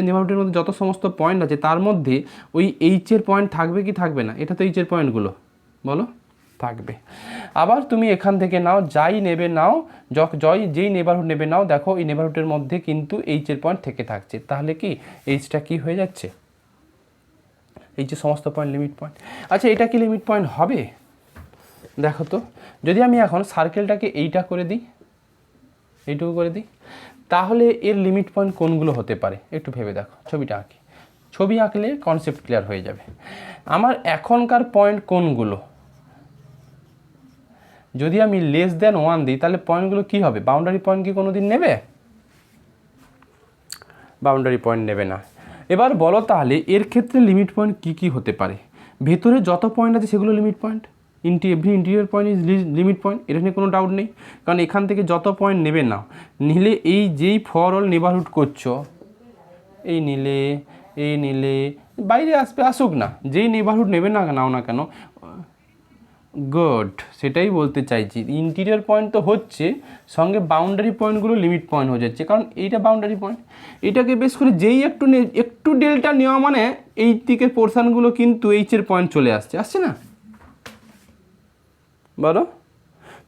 যত সমস্ত পয়েন্ট আছে তার মধ্যে ওই এইচের পয়েন্ট থাকবে কি থাকবে না? এটা তো এইচের পয়েন্টগুলো, বলো, থাকবে। আবার তুমি এখান থেকে নাও, যাই নেবে নাও, যেই নেবারহুড নেবে নাও, দেখো এই নেবারহুডের মধ্যে কিন্তু এইচের পয়েন্ট থেকে থাকছে, তাহলে কি এইচটা কি হয়ে যাচ্ছে? এই যে সমস্ত পয়েন্ট লিমিট পয়েন্ট। আচ্ছা, এটা কি লিমিট পয়েন্ট হবে? দেখো তো, যদি আমি এখন সার্কেলটাকে এইটা করে দিই, এইটুকু করে দিই, তাহলে এর লিমিট পয়েন্ট কোনগুলো হতে পারে একটু ভেবে দেখো। ছবিটা আঁকি, ছবি আঁকলে কনসেপ্ট ক্লিয়ার হয়ে যাবে। আমার এখনকার পয়েন্ট কোনগুলো? যদি আমি লেস দেন 1 দিই, তাহলে পয়েন্টগুলো কি হবে? বাউন্ডারি পয়েন্ট কি কোনো দিন নেবে? বাউন্ডারি পয়েন্ট নেবে না। এবার বলো তাহলে এর ক্ষেত্রে লিমিট পয়েন্ট কি কি হতে পারে? ভেতরে যত পয়েন্ট আছে সেগুলো limit point, every interior point is limit point, এটা নিয়ে কোনো ডাউট নেই। কারণ এখান থেকে যত পয়েন্ট নেবে না, নিলে এই যেই ফর অল নেবারহুড করছো, এই নিলে বাইরে আসুক না, যেই নেবারহুড নেবে না নাও না কেন, গুড, সেটাই বলতে চাইছি। ইন্টিরিয়র পয়েন্ট তো হচ্ছে, সঙ্গে বাউন্ডারি পয়েন্টগুলো লিমিট পয়েন্ট হয়ে যাচ্ছে, কারণ এইটা বাউন্ডারি পয়েন্ট। এটাকে বেশ করে যেই একটু ডেল্টা নেওয়া মানে এই দিকের পোর্শানগুলো কিন্তু এইচের পয়েন্ট চলে আসছে না? বলো,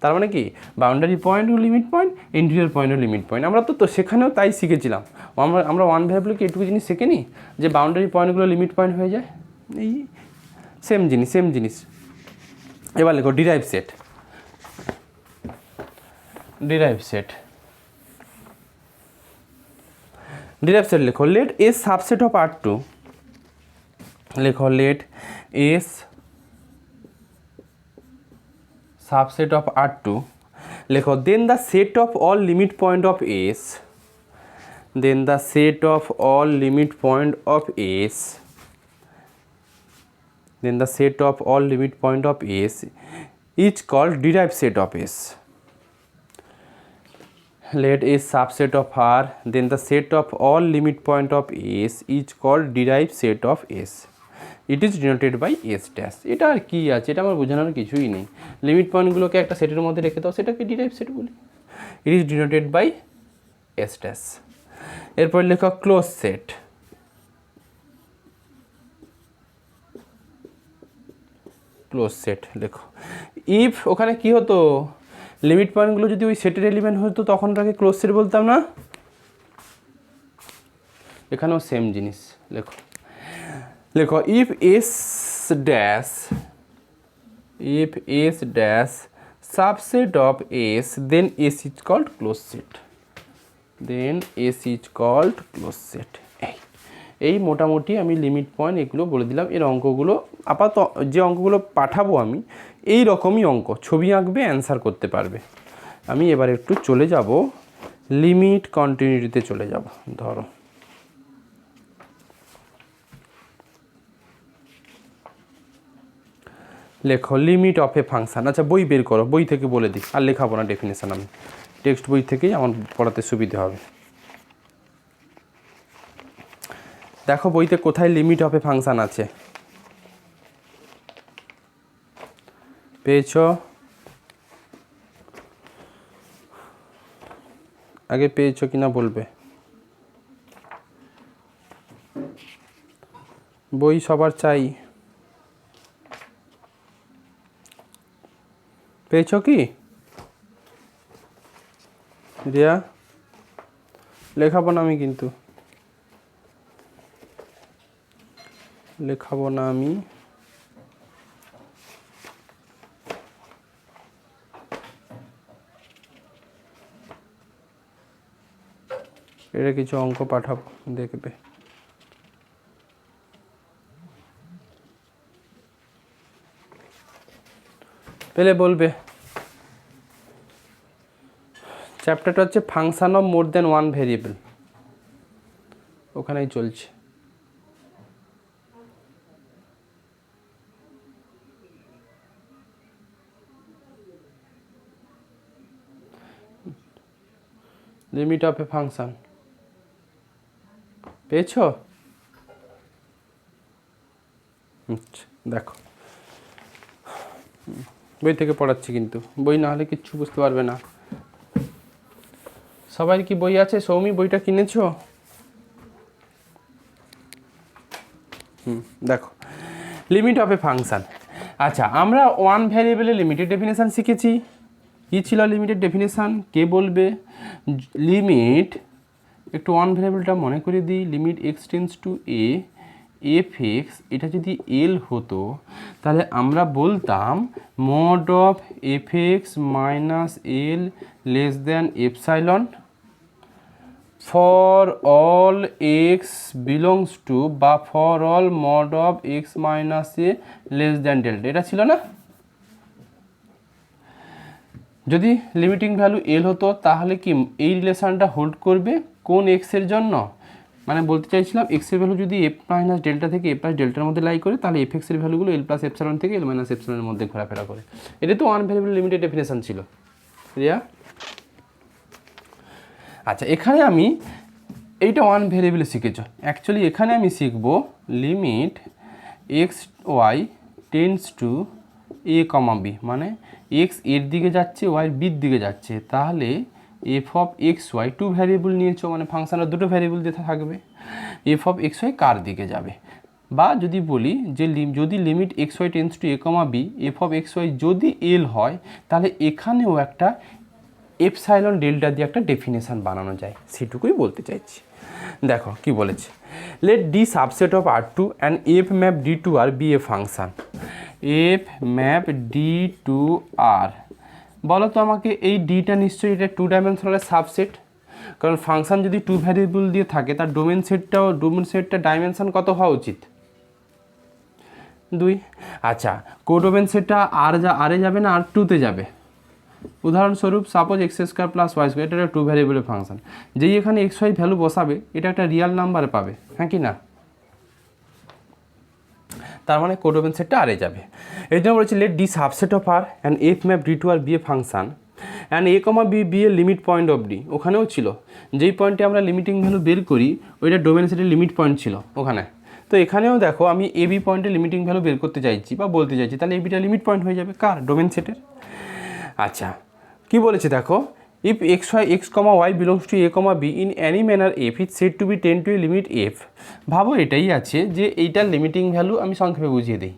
তার মানে কি বাউন্ডারি পয়েন্টও লিমিট পয়েন্ট, ইন্টিরিয়র পয়েন্টও লিমিট পয়েন্ট। আমরা তো সেখানেও তাই শিখেছিলাম। আমরা ওয়ান ভ্যারিয়েবলকে এটুকু জিনিস শিখিনি যে বাউন্ডারি পয়েন্টগুলো লিমিট পয়েন্ট হয়ে যায়। এই সেম জিনিস। এবার লেখো ডিরাইভ সেট। লেখো let A subset of R2, লেখো let S subset of R2, লেখো then the set of all limit point of S, then the set of all limit point of S, then the set of all limit point of S is called derived set of S. Let S subset of R, then the set of all limit point of S is called derived set of S. It is denoted by S dash. এটা আর কি আছে, এটা আমার বোঝানোর কিছুই নেই। লিমিট পয়েন্টগুলোকে একটা সেটের মধ্যে রেখে দাও, সেটাকে ডিরাইভ সেট বলি। It is denoted by S dash. এরপর লেখো ক্লোজ সেট। লেখো ইফ, ওখানে কি হতো, লিমিট পয়েন্টগুলো যদি ওই সেটের এলিমেন্ট হতো তখন তাকে ক্লোজ সেট বলতাম না? এখানেও সেম জিনিস। লেখো if s dash subset of s, then s is called close set. এই মোটামুটি আমি লিমিট পয়েন্ট এগুলো বলে দিলাম। এর অঙ্কগুলো আপাতত যে অঙ্কগুলো পাঠাবো আমি, এই রকমই অঙ্ক, ছবি আঁকবে, অ্যান্সার করতে পারবে। আমি এবার একটু চলে যাব লিমিট কন্টিনিউটিতে চলে যাব। ধরো লেখো লিমিট অফ এ ফাংশান। আচ্ছা, বই বের করো, বই থেকে বলে দিই, আর লেখাবো না ডেফিনেশান, আমি টেক্সট বই থেকেই আমার পড়াতে সুবিধে হবে। দেখো বইতে কোথায় লিমিট অফ এ ফাংশান আছে, পেয়েছো? আগে পেয়েছো কিনা বলবে। বই সবার চাই। পেয়েছো কি রিয়া? লেখাবো না আমি, কিন্তু লেখাবো না আমি। এটা কিছু অঙ্ক পাঠাবো, দেখবে। পেলে বলবে। চ্যাপ্টারটা হচ্ছে function of more than one variable, ওখানেই চলছে। লিমিট অফ এ ফাংশন পেয়েছো? আচ্ছা দেখো, বই থেকে পড়াচ্ছি, কিন্তু বই না হলে কিচ্ছু বুঝতে পারবে না। সবাই কি বই আছে? সৌমি বইটা কিনেছো? দেখো, লিমিট অফ এ ফাংশন। আচ্ছা, আমরা ওয়ান ভ্যারিয়েবলের লিমিটেড ডেফিনেশান শিখেছি। কী ছিল লিমিটেড ডেফিনেশান? কে বলবে? লিমিট, একটু ওয়ান ভ্যারিয়েবলটা মনে করে দিই, limit x tends to A F X, এটা যদি এল হতো তাহলে আমরা বলতাম mod of F X minus L less than epsilon for all X belongs to, বা for all mod of x minus A less than delta. এটা ছিল না? যদি লিমিটিং ভ্যালু এল হতো তাহলে কি এই রিলেশনটা হোল্ড করবে কোন এক্সের জন্য? মানে বলতে চাইছিলাম এক্সের ভ্যালু যদি এফ মাইনাস ডেল্টা থেকে এ প্লাস ডেল্টার মধ্যে লাই করে, তাহলে এফ এক্সের ভ্যালুগুলো এল প্লাস এপসাইলন থেকে এল মাইনাস এপসাইলনের মধ্যে ঘোরাফেরা করে। এটা তো ওয়ান ভ্যারিয়েবল লিমিটেড ডেফিনেশন ছিল, রিয়া। আচ্ছা, এখানে আমি এইটা ওয়ান ভ্যারিয়েবলে শিখেছ, অ্যাকচুয়ালি এখানে আমি শিখব limit x Y tends to A comma b, মানে এক্স এর দিকে যাচ্ছে, ওয়াই বির দিকে যাচ্ছে, তাহলে f of x y two variable নিয়েছো, মানে ফাংশনের দুটো ভ্যারিয়েবল দিয়ে থাকবে, এফ অফ এক্স ওয়াই কার দিকে যাবে। বা যদি বলি যে যদি limit x Y tends to A comma b f of x y যদি এল হয়, তাহলে এখানেও একটা এপসাইলন ডেল্টা দিয়ে একটা ডেফিনেশান বানানো যায়, সেটুকুই বলতে চাইছি। দেখো কি বলেছে, let D subset of R two and F map D to R be a function. F map D to R, বলো তো আমাকে এই ডিটা নিশ্চয়ই এটা টু ডাইমেনশনালের সাবসেট, কারণ ফাংশান যদি টু ভ্যারিয়েবল দিয়ে থাকে তার ডোমেন সেটটা ডাইমেনশন কত হওয়া উচিত? 2। আচ্ছা, কোডোমেন সেটটা আরে যাবে না আর টুতে যাবে? উদাহরণস্বরূপ suppose x square plus y square, এটা একটা টু ভ্যারিয়েবলের ফাংশন, যেই এখানে এক্স ওয়াই ভ্যালু বসাবে এটা একটা রিয়াল নাম্বার পাবে, হ্যাঁ কি না? তার মানে কোডোমেন সেটটা আরে যাবে। এই জন্য বলেছি let D subset of R and F map D to R be a function and a comma b a limit point of d. ওখানেও ছিল, যেই পয়েন্টে আমরা লিমিটিং ভ্যালু বের করি ওইটা ডোমেন সেটের লিমিট পয়েন্ট ছিল ওখানে। তো এখানেও দেখো আমি এ বি পয়েন্টে লিমিটিং ভ্যালু বের করতে চাইছি বা বলতে চাইছি, তাহলে এ বিটা লিমিট পয়েন্ট হয়ে যাবে কার? ডোমেন সেটের। আচ্ছা, কি বলেছে দেখো, if x y x comma y belongs to A comma b in any manner f is said to be tend to a limit f. ভাবো এটাই আছে যে এইটার লিমিটিং ভ্যালু আমি সংক্ষেপে বুঝিয়ে দিই।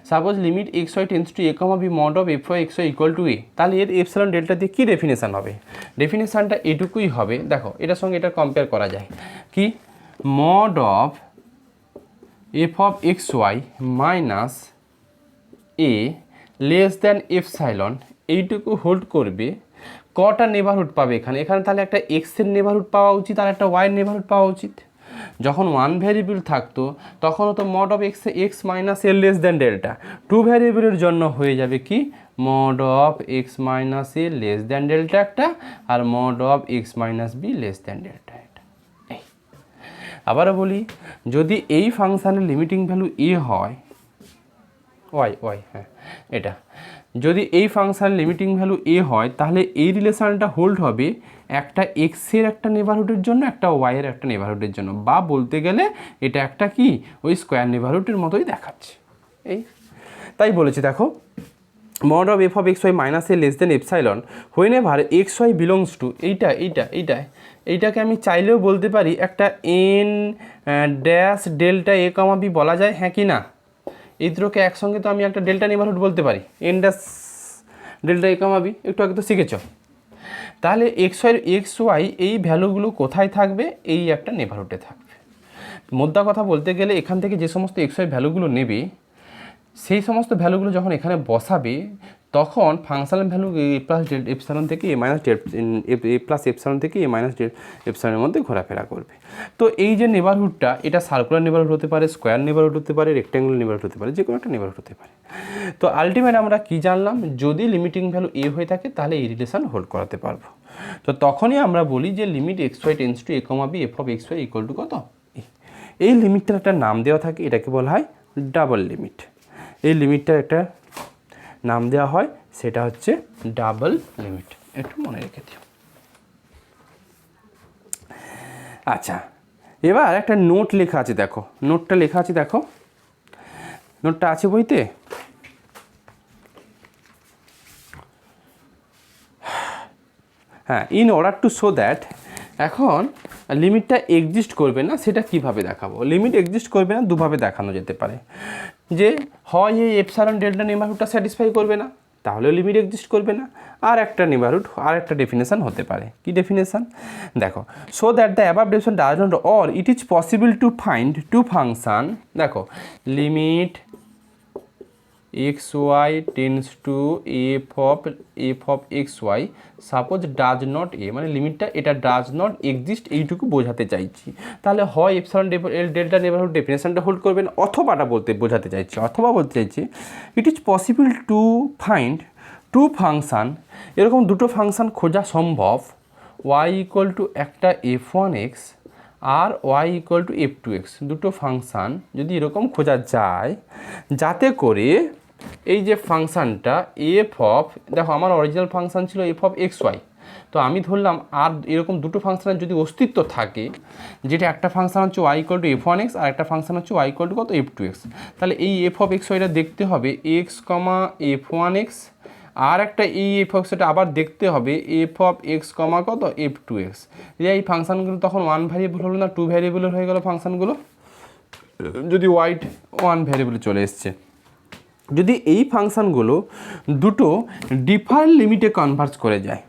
Suppose limit x Y tends to A comma B mod of F Y X Y equal to A, তাহলে এর এপসাইলন ডেল্টা দিয়ে কী ডেফিনেশান হবে? ডেফিনেশানটা এটুকুই হবে, দেখো এটার সঙ্গে এটা কম্পেয়ার করা যায় কি, mod of f of x y minus A less than epsilon, এইটুকু হোল্ড করবে কটা নেবারহুড পাবে এখানে? এখানে তাহলে একটা এক্সের নেবারহুড পাওয়া উচিত আর একটা ওয়াইয়ের নেবারহুড পাওয়া উচিত। যখন ওয়ান ভ্যারিয়েবল থাকতো তখনও তো mod of x minus L less than delta, two ভ্যারিয়েবলের জন্য হয়ে যাবে কি mod of x minus A less than delta একটা, আর mod of x minus B less than delta একটা। এই আবারও বলি, যদি এই ফাংশানের লিমিটিং ভ্যালু এ হয়, ওয়াই হ্যাঁ এটা, যদি এই ফাংশান লিমিটিং ভ্যালু এ হয় তাহলে এই রিলেশনটা হোল্ড হবে একটা এক্সের একটা নেবারহুডের জন্য, একটা ওয়াইয়ের একটা নেবারহুডের জন্য, বা বলতে গেলে এটা একটা কি ওই স্কোয়ার নেবারহুডের মতোই দেখাচ্ছে। এই তাই বলেছি দেখো, mod of f of x y minus A less than epsilon whenever x y belongs to, এইটাকে আমি চাইলেও বলতে পারি একটা এন ড্যাশ ডেল্টা এ কমা বি বলা যায়, হ্যাঁ কি না? এই দুটোকে একসঙ্গে তো আমি একটা ডেল্টা নেবারহুড বলতে পারি, এন ড্যাশ ডেল্টা এ কমা বি, একটু আগে তো শিখেছ। তাহলে এক্স ওয়াই এই ভ্যালুগুলো কোথায় থাকবে? এই একটা নেবারহুডে থাকবে। মোদ্দা কথা বলতে গেলে এখান থেকে যে সমস্ত এক্স ওয়াই ভ্যালুগুলো নেবে সেই সমস্ত ভ্যালুগুলো যখন এখানে বসাবে তখন ফাংশনাল ভ্যালু এ প্লাস ডেল এপসাইলন থেকে এ মাইনাস এ প্লাস এপসাইলন থেকে এ মাইনাস এপসাইলনের মধ্যে ঘোরাফেরা করবে। তো এই যে নেবারহুডটা, এটা সার্কুলার নেবারহুড হতে পারে, স্কোয়ার নেবারহুড হতে পারে, রেক্ট্যাঙ্গুলার নেবারহুড হতে পারে, যে কোনো একটা নেবারহুড হতে পারে। তো আলটিমেট আমরা কি জানলাম? যদি লিমিটিং ভ্যালু এ হয়ে থাকে তাহলে এই রিলেশন হোল্ড করাতে পারবো। তো তখনই আমরা বলি যে limit x Y tends to A comma b f of x Y equal to কত? এই লিমিটটার একটা নাম দেওয়া থাকে, এটাকে বলা হয় ডাবল লিমিট। এই লিমিটটার একটা নাম দেওয়া হয়, সেটা হচ্ছে ডাবল লিমিট। একটু মনে রেখে দিও। আচ্ছা, এবার একটা নোট লেখা আছে, দেখো নোটটা লেখা আছে, দেখো নোটটা আছে বইতে। হ্যাঁ, in order to show that, এখন লিমিটটা এক্সিস্ট করবে না সেটা কিভাবে দেখাবো? লিমিট এক্সিস্ট করবে না দুভাবে দেখানো যেতে পারে। যে হয় এই এপসাইলন ডেল্টা নেবারহুডটা স্যাটিসফাই করবে না, তাহলেও লিমিট এক্সিস্ট করবে না। আর একটা নেবারহুড, আর একটা ডেফিনেশন হতে পারে। কি ডেফিনেশন? দেখো, so that the above definition does not or it is possible to find two function, দেখো limit x Y tends to F of x Y suppose does not A, মানে লিমিটটা এটা ডাজ নট এক্সিস্ট এইটুকু বোঝাতে চাইছি। তাহলে হয় এপসাইলন ডেল্টা নেবারহুড ডেফিনেশনটা হোল্ড করবেন, অথবাটা বোঝাতে চাইছি, অথবা বলতে চাইছি it is possible to find two function, এরকম দুটো ফাংশান খোঁজা সম্ভব, ওয়াই ইকুয়াল টু একটা এফ ওয়ান এক্স আর y equal to f two x, দুটো ফাংশান যদি এরকম খোঁজা যায় যাতে করে এই যে ফাংশানটা এফ অফ, দেখো আমার অরিজিনাল ফাংশান ছিল এফ অফ এক্স ওয়াই, তো আমি ধরলাম আর এরকম দুটো ফাংশানের যদি অস্তিত্ব থাকে, যেটা একটা ফাংশান হচ্ছে y equal to f one x আর একটা ফাংশান হচ্ছে ওয়াই ইকুয়াল টু কত? F two x. তাহলে এই এফ অফ এক্স ওয়াইটা দেখতে হবে x comma f one x, আর একটা এই এফ অফ সেটা আবার দেখতে হবে এফ অফ এক্স কমা কত? F two x. এই ফাংশানগুলো তখন ওয়ান ভ্যারিয়েবল হলো না, টু ভ্যারিয়েবলের হয়ে গেল ফাংশানগুলো, যদি ওয়াইড ওয়ান ভ্যারিয়েবলে চলে এসছে। যদি এই ফাংশানগুলো দুটো ডিফারেন্ট লিমিটে কনভার্জ করে যায়,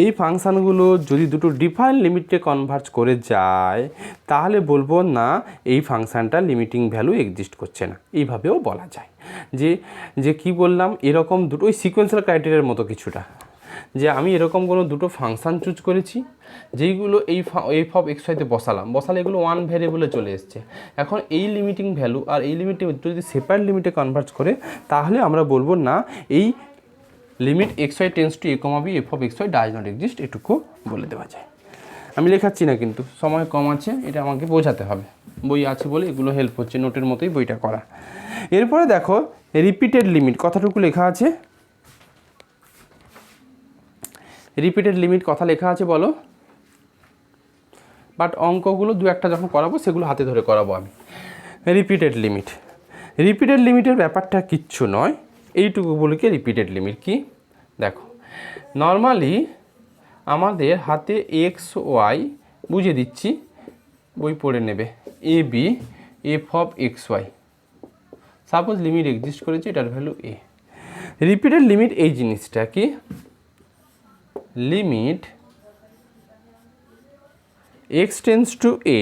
এই ফাংশানগুলো যদি দুটো ডিফারেন্ট লিমিটে কনভার্জ করে যায়, তাহলে বলবো না এই ফাংশানটা লিমিটিং ভ্যালু এক্সিস্ট করছে না, এইভাবেও বলা যায়। যে কি বললাম, এরকম দুটো ওই সিকোয়েন্সিয়াল ক্রাইটেরিয়ার মতো কিছুটা, যে আমি এরকম কোনো দুটো ফাংশান চুজ করেছি যেইগুলো এই এফ অফ এক্স ওয়াইতে বসালে এগুলো ওয়ান ভ্যারিয়েবলে চলে এসছে। এখন এই লিমিটিং ভ্যালু আর এই লিমিটে যদি সেপারেট লিমিটে কনভার্ট করে, তাহলে আমরা বলবো না এই limit x Y tends to A comma b f of x y does not exist, এটুকু বলে দেওয়া যায়। আমি লেখাচ্ছি না কিন্তু, সময় কম আছে, এটা আমাকে বোঝাতে হবে। বই আছে বলে এগুলো হেল্প হচ্ছে, নোটের মতোই বইটা করা। এরপরে দেখো রিপিটেড লিমিট কথাটুকু লেখা আছে, রিপিটেড লিমিট কথা লেখা আছে বলো, বাট অঙ্কগুলো দু একটা যখন করাবো সেগুলো হাতে ধরে করাবো আমি। রিপিটেড লিমিটের ব্যাপারটা কিচ্ছু নয়, এইটুকু বলিকে রিপিটেড লিমিট কি? দেখো নর্মালি আমাদের হাতে এক্স ওয়াই বুঝিয়ে দিচ্ছি, বই পড়ে নেবে, a b f of x Y, suppose limit exist করেছে, এটার ভ্যালু এ। রিপিটেড লিমিট এই জিনিসটা কি? Limit x tends to a,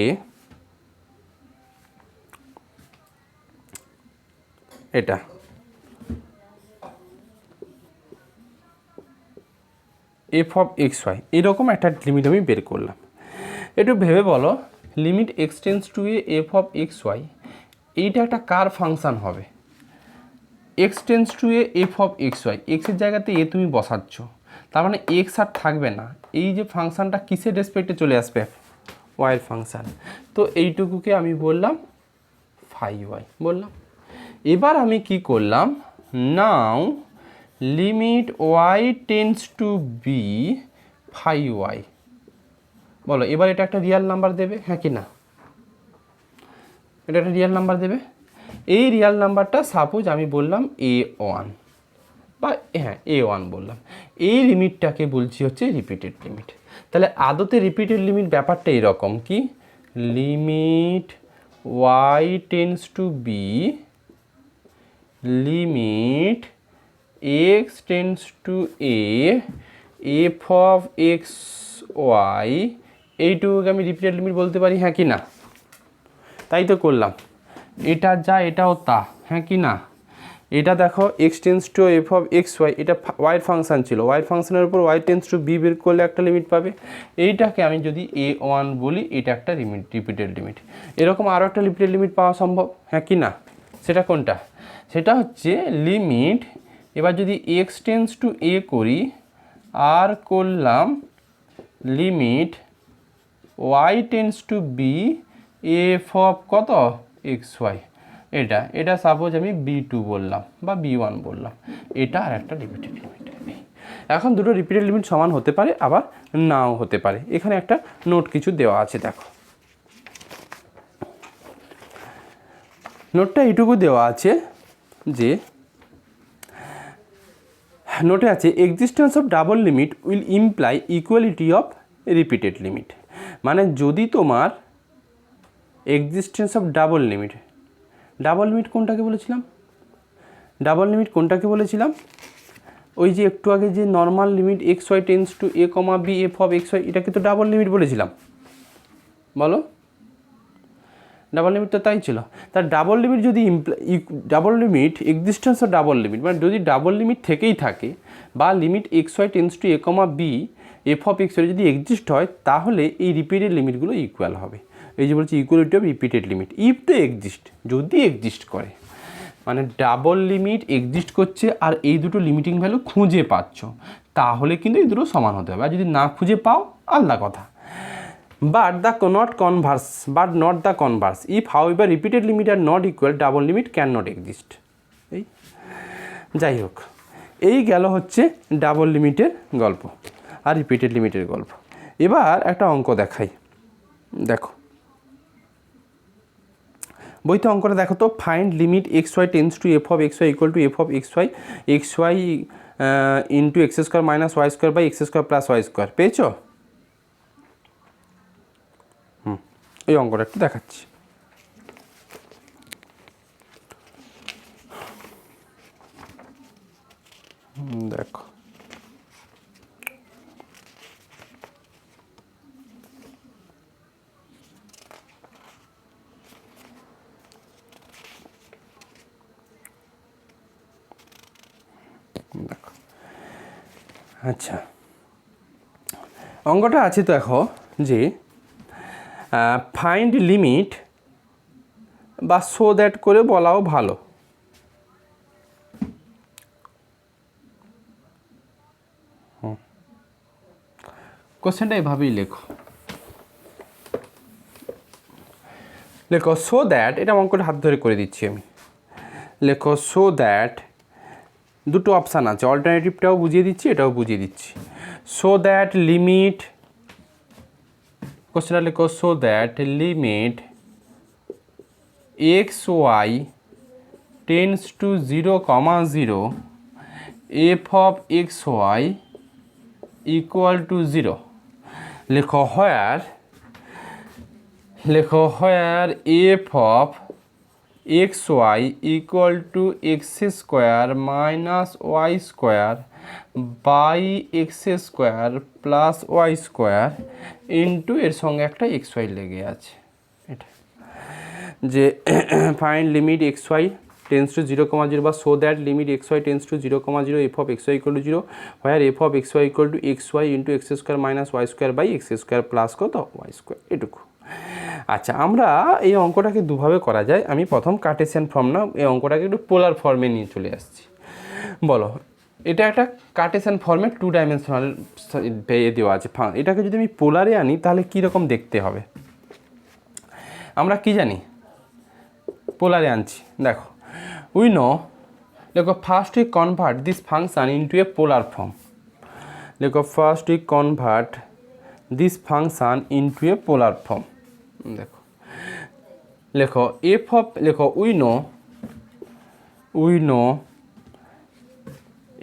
এটা এফ অফ এক্স ওয়াই, এরকম একটা লিমিট আমি বের করলাম। একটু ভেবে বলো, limit x tends to A f of x y, এইটা একটা কার ফাংশান হবে? X tends to A f of x y, এক্সের জায়গাতে এ তুমি বসাচ্ছ, তার মানে এক্স আর থাকবে না, এই যে ফাংশানটা কিসের রেসপেক্টে চলে আসবে? ওয়াইয়ের ফাংশান। তো এইটুকুকে আমি বললাম ফাই ওয়াই বললাম। এবার আমি কি করলাম, now limit y tends to b phi y, বলো এবার এটা একটা রিয়াল নাম্বার দেবে, হ্যাঁ কি না? এটা একটা রিয়াল নাম্বার দেবে। এই রিয়াল নাম্বারটা সাপোজ আমি বললাম এ ওয়ান, বা হ্যাঁ এ ওয়ান বললাম, এই লিমিটটাকে বলছি হচ্ছে রিপিটেড লিমিট। তাহলে আদতে রিপিটেড লিমিট ব্যাপারটা এরকম কি, limit y tends to b limit x tends to F of x y, এইটুকুকে আমি রিপিটেড লিমিট বলতে পারি, হ্যাঁ কি না? তাই তো করলাম, এটা যা এটাও তা, হ্যাঁ কি না? এটা দেখো x tends to F of x y, এটা ওয়াইয়ের ফাংশান ছিল, ওয়াইয়ের ফাংশনের উপর ওয়াই টেন্স টু বি বের করলে একটা লিমিট পাবে। এইটাকে আমি যদি a1 বলি, এটা একটা রিপিটেড লিমিট। এরকম আরও একটা রিপিটেড লিমিট পাওয়া সম্ভব, হ্যাঁ কি না? সেটা কোনটা? সেটা হচ্ছে লিমিট, এবার যদি এক্স টেন্স টু এ করি আর করলাম limit y tends to b f of কত এক্স ওয়াই, এটা সাপোজ আমি b2 বললাম বা b1 বললাম, এটা আর একটা রিপিটেড লিমিট। এখন দুটো রিপিটেড লিমিট সমান হতে পারে, আবার নাও হতে পারে। এখানে একটা নোট কিছু দেওয়া আছে, দেখো নোটটা এইটুকু দেওয়া আছে যে নোটে আছে existence of double limit will imply equality of repeated limit. মানে যদি তোমার এক্সিস্টেন্স অফ ডাবল লিমিট কোনটাকে বলেছিলাম? ডাবল লিমিট কোনটাকে বলেছিলাম? ওই যে একটু আগে যে normal limit x Y tends to A comma b f of x y, এটাকে তো ডাবল লিমিট বলেছিলাম, বলো? ডাবল লিমিট তো তাই ছিল। তার ডাবল লিমিট যদি double limit existence of double limit, মানে যদি ডাবল লিমিট থেকেই থাকে বা limit x Y tends to A comma b f of x y যদি এক্সিস্ট হয়, তাহলে এই রিপিটেড লিমিটগুলো ইকুয়াল হবে। এই যে বলছি equality of repeated limit, if the exist, যদি এক্সিস্ট করে, মানে ডাবল লিমিট এক্সিস্ট করছে আর এই দুটো লিমিটিং ভ্যালু খুঁজে পাচ্ছ, তাহলে কিন্তু এই দুটো সমান হতে হবে। আর যদি না খুঁজে পাও, আলাদা কথা। But not the converse. If however repeated limit are not equal, double limit cannot exist. এই যাই হোক, এই গেল হচ্ছে ডাবল লিমিটের গল্প আর রিপিটেড লিমিটের গল্প। এবার একটা অঙ্ক দেখাই, দেখো বইতে অঙ্কটা দেখো তো, find limit x Y tends to F of x Y equal to F of x y into x square minus y square by x square plus y square. পেয়েছো? এই অঙ্কটা একটু দেখাচ্ছি। দেখো দেখো, আচ্ছা অঙ্কটা আছে, তো দেখো যে ফাইন্ড লিমিট বা সো দ্যাট করে বলাও ভালো। কোশ্চেনটা এভাবেই লেখো, সো দ্যাট, এটা অঙ্কটা হাত ধরে করে দিচ্ছি আমি। লেখো সো দ্যাট, দুটো অপশান আছে, অল্টারনেটিভটাও বুঝিয়ে দিচ্ছি, এটাও বুঝিয়ে দিচ্ছি। সো দ্যাট লিমিট, কোশ্চেনটা লেখো so that limit x Y tends to 0, 0 f of x Y equal to 0। লেখো where f of x Y equal to x square minus y square by x square plus y square into এর সঙ্গে একটা এক্স ওয়াই লেগে আছে। এটা যে find limit x Y tends to 0, 0 বা so that limit x Y tends to 0, 0 f of x Y equal to 0, where f of x Y equal to x y into x square minus y square by x square plus কত ওয়াই স্কোয়ার, এটুকু। আচ্ছা, আমরা এই অঙ্কটাকে দুভাবে করা যায়। আমি প্রথম কার্টেসিয়ান ফর্ম না, এই অঙ্কটাকে একটু পোলার ফর্মে নিয়ে চলে আসছি। বলো, এটা একটা কার্টেসিয়ান ফর্মে 2 ডাইমেনশনাল পেয়ে দেওয়া আছে। এটাকে যদি আমি পোলারে আনি, তাহলে কীরকম দেখতে হবে? আমরা কি জানি? পোলারে আনছি, দেখো উই নো, দেখো first we convert this function into a polar form. দেখো first we convert this function into a polar form. দেখো লেখো এফ অফ, লেখো we know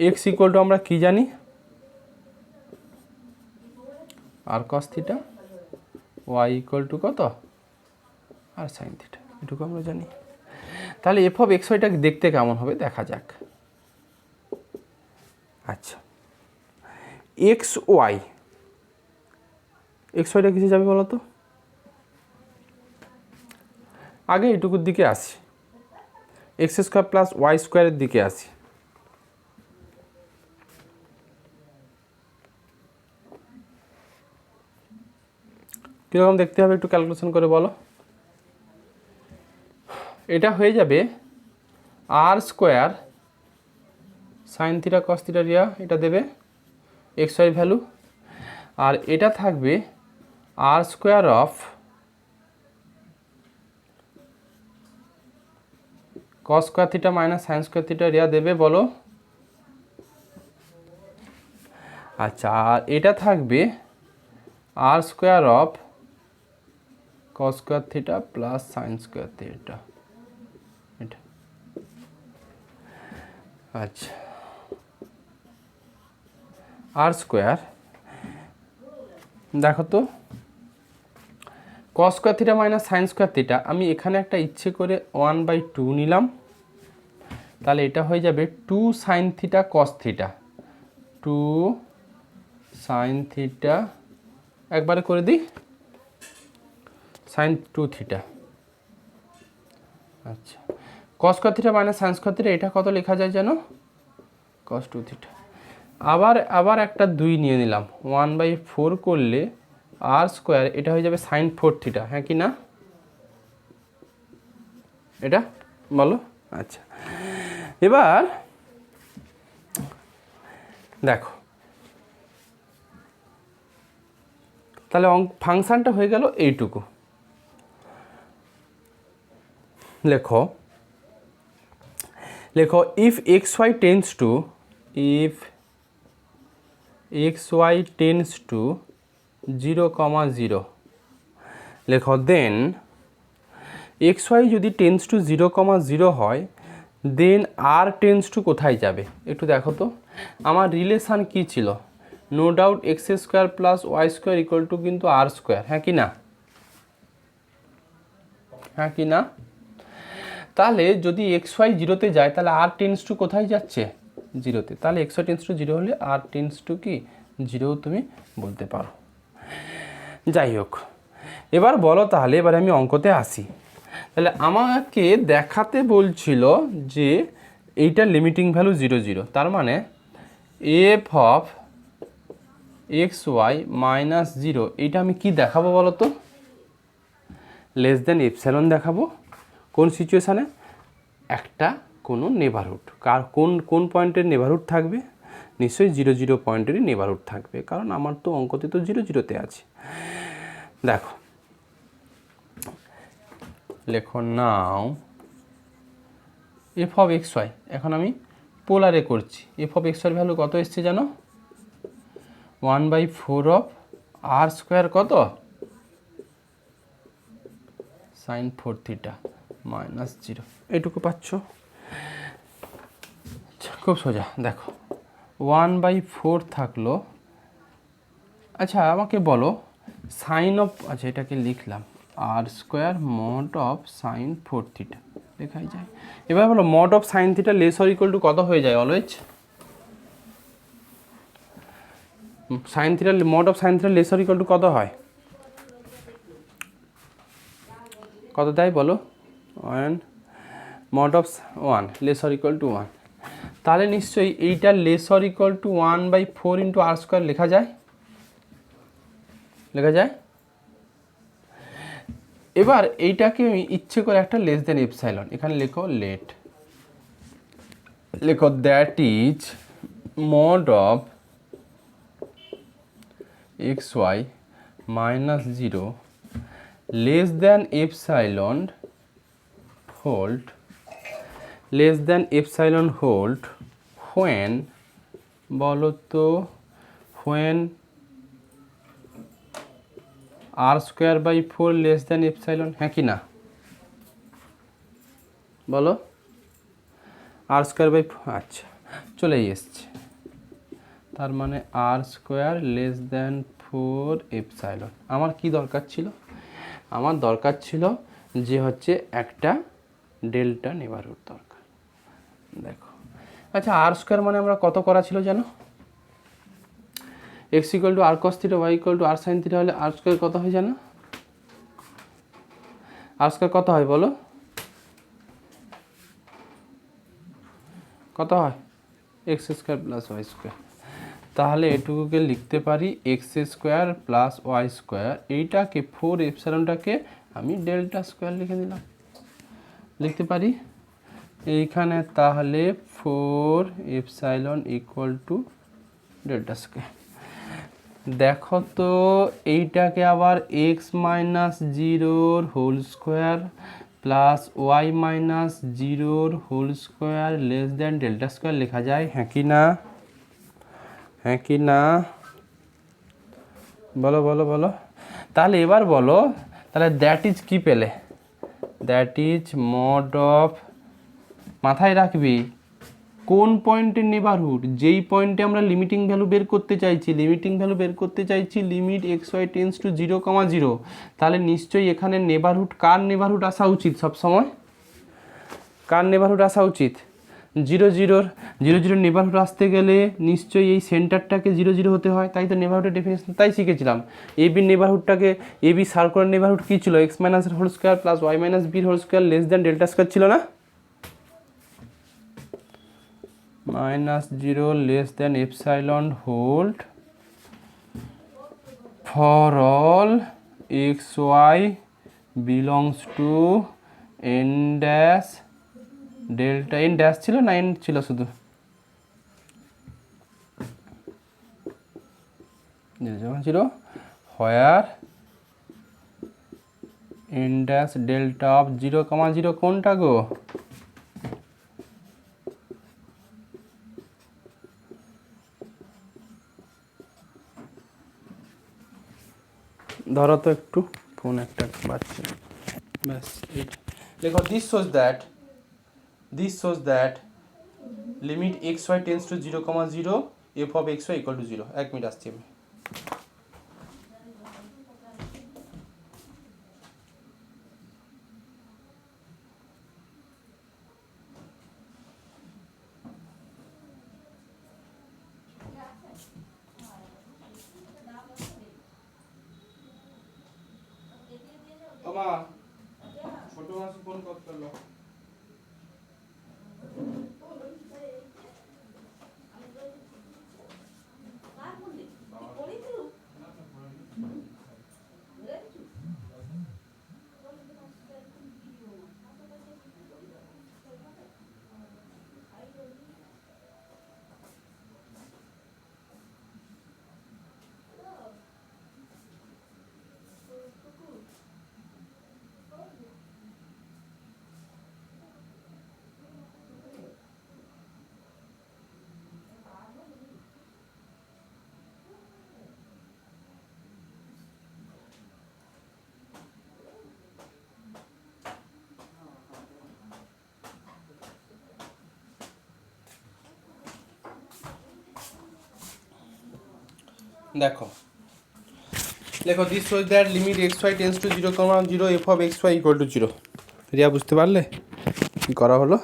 x equal to, আমরা কি জানি? R cos theta, y equal to কত? আর সাইন থিটা, এটুকু আমরা জানি। তাহলে এফ অফ এক্স ওয়াইটা দেখতে কেমন হবে দেখা যাক। আচ্ছা, এক্স ওয়াইটা কিসে যাবে বলো তো? আগে এটুকুর দিকে আসি, এক্স স্কোয়ার প্লাস ওয়াই স্কোয়ারের দিকে আসি। কীরকম দেখতে হবে একটু ক্যালকুলেশন করে বলো। এটা হয়ে যাবে r square sine theta cos theta রিয়া, এটা দেবে এক্স ওয়াই ভ্যালু, আর এটা থাকবে r square of cos square theta minus sine square theta রিয়া দেবে বলো। আচ্ছা, আর এটা থাকবে r square of cos square theta plus sine square theta, এটা। আচ্ছা, আর স্কোয়ার, দেখো তো cos square theta minus sine square theta, আমি এখানে একটা ইচ্ছে করে 1/2 নিলাম, তাহলে এটা হয়ে যাবে 2 sign theta cos theta, 2 sine theta, একবারে করে দিই সাইন 2 থিটা। আচ্ছা, কস square theta minus sine square theta, এটা কত লেখা যায় যেন? কস 2 থিটা। আবার একটা 2 নিয়ে নিলাম, 1/4 করলে আর স্কোয়ার, এটা হয়ে যাবে সাইন 4 থিটা, হ্যাঁ কি না? এটা বলো। আচ্ছা, এবার দেখো, তাহলে ফাংশনটা হয়ে গেল এইটুকু। লেখো if x Y tends to 0, 0, লেখো দেন এক্স ওয়াই যদি টেন্স টু 0, 0 হয়, দেন আর টেন্স টু কোথায় যাবে একটু দেখো তো। আমার রিলেশান কি ছিল? No doubt x square plus y square equal to কিন্তু আর স্কোয়ার, হ্যাঁ কি না? হ্যাঁ কি না? তাহলে যদি এক্স ওয়াই 0-তে যায়, তাহলে আর টেন্স টু কোথায় যাচ্ছে? 0-তে। তাহলে এক্স ওয়াই টেন্স টু 0 হলে আর টেন্স টু কি 0 তুমি বলতে পারো। যাই হোক, এবার বলো তাহলে, এবার আমি অঙ্কতে আসি। তাহলে আমাকে দেখাতে বলছিল যে এইটা লিমিটিং ভ্যালু 0, 0, তার মানে f of x y minus 0, এইটা আমি কি দেখাবো বলো তো? লেস দেন এপসাইলন দেখাবো। কোন সিচুয়েশানে? একটা কোনো নেবারহুড, কোন পয়েন্টের নেবারহুড থাকবে? নিশ্চয়ই 0, 0 পয়েন্টেরই নেবারহুড থাকবে, কারণ আমার তো অঙ্কতে তো 0, 0-তে আছে। দেখো, লেখো নাও এফ অফ এক্স ওয়াই, এখন আমি পোলারে করছি। F of x y value কত এসছে জানো? 1/4 অফ আর স্কোয়ার কত? সাইন 4 থিটা মাইনাস 0, এইটুকু পাচ্ছ। খুব সোজা, দেখো 1/4 থাকলো। আচ্ছা, আমাকে বলো সাইন অফ, আচ্ছা এটাকে লিখলাম r square mod of sine 4 theta, লেখাই যায়। এবার বলো mod of sine theta less or equal to কত হয়ে যায় always? Sine theta, mod of sine theta less or equal to কত হয়? কত দেয় বলো? 1 mod of 1 less or equal to 1, তাহলে নিশ্চয়ই এইটা less or equal to 1/4 into r square লেখা যায়, লেখা যায়। এবার এইটাকে আমি ইচ্ছে করে একটা লেস দেন এপসাইলন, এখানে লেখো লেট, লেখো that is mod of x y minus 0 less than epsilon hold, less than epsilon hold when, বলো তো when r square by 4 less than epsilon, হ্যাঁ কি না? বলো আর স্কোয়ার বাই, আচ্ছা চলেই এসছে, তার মানে আর স্কোয়ার লেস দেন 4 এপসাইলন। আমার কি দরকার ছিল? আমার দরকার ছিল যে হচ্ছে একটা ডেল্টা নেবারহুড দরকার। দেখো আচ্ছা আর স্কোয়ার মানে আমরা কত করা ছিল জানো? X equal to r cos theta y equal to r sine theta হলে আর স্কোয়ার কত হয় জানো? আর স্কোয়ার কত হয় বলো? কত হয়? X square plus y square. তাহলে এটুকুকে লিখতে পারি x square plus y square, এইটাকে 4 এপসাইলনটাকে আমি ডেল্টা স্কোয়ার লিখে দিলাম, লিখতে পারি এইখানে। তাহলে 4 epsilon equal to delta square. দেখো তো এইটাকে আবার এক্স মাইনাস জিরোর whole square plus y minus জিরোর whole square less than delta square লেখা যায়, হ্যাঁ কি না? হ্যাঁ কি না? বলো বলো বলো। তাহলে এবার বলো, তাহলে দ্যাট ইজ কি পেলে? দ্যাট ইজ মড অফ, মাথায় রাখবি কোন পয়েন্টের নেবারহুড, যেই পয়েন্টে আমরা লিমিটিং ভ্যালু বের করতে চাইছি, লিমিটিং ভ্যালু বের করতে চাইছি limit x Y tends to 0,0, তাহলে নিশ্চয়ই এখানে নেবারহুড, কার নেবারহুড আসা উচিত সবসময়? কার নেবারহুড আসা উচিত? 0,0 নেবারহুড আসতে গেলে নিশ্চয়ই এই সেন্টারটাকে 0,0 হতে হয়, তাই তো নেবারহুডের ডেফিনেশন তাই শিখেছিলাম। এ বির নেবারহুডটাকে, এ বি সার্কুলার নেবারহুড কী ছিল? X minus whole square plus y minus বির whole square less than delta square ছিল না? -0 less than epsilon hold for all x y belongs to n dash delta, n dash ছিল না n ছিল শুধু? যখন ছিল where n dash delta of 0,0 কোনটা গো? ধরো তো একটু, ফোন একটা বাজছে, ব্যাস এইটা দেখো। This shows that limit x Y tends to 0,0 f of x Y equal to 0। 1 minute আসছি আমি। ছোট মাসি ফোন করতে হলো। দেখো দেখো this shows that limit x Y tends to 0,0 f of x Y equal to 0। Riya বুঝতে পারলে কী করা হলো?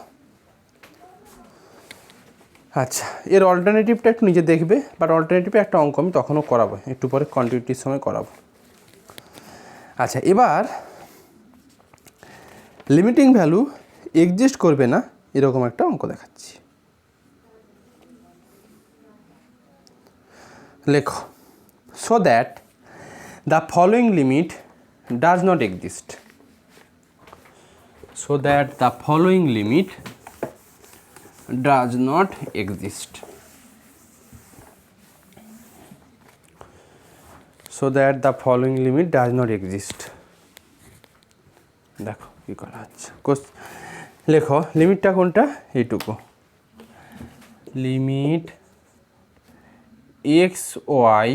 আচ্ছা, এর অল্টারনেটিভটা একটু নিজে দেখবে, বাট অল্টারনেটিভে একটা অঙ্ক আমি তখনও করাবো, একটু পরে কন্টিনিউটির সময় করাবো। আচ্ছা, এবার লিমিটিং ভ্যালু এক্সিস্ট করবে না এরকম একটা অঙ্ক দেখাচ্ছি। লেখো, so that the following limit does not exist. So that the following limit does not exist. So that the following limit does not exist. দেখো কি করা হচ্ছে। লেখো লিমিটটা কোনটা? এইটুকু, limit x Y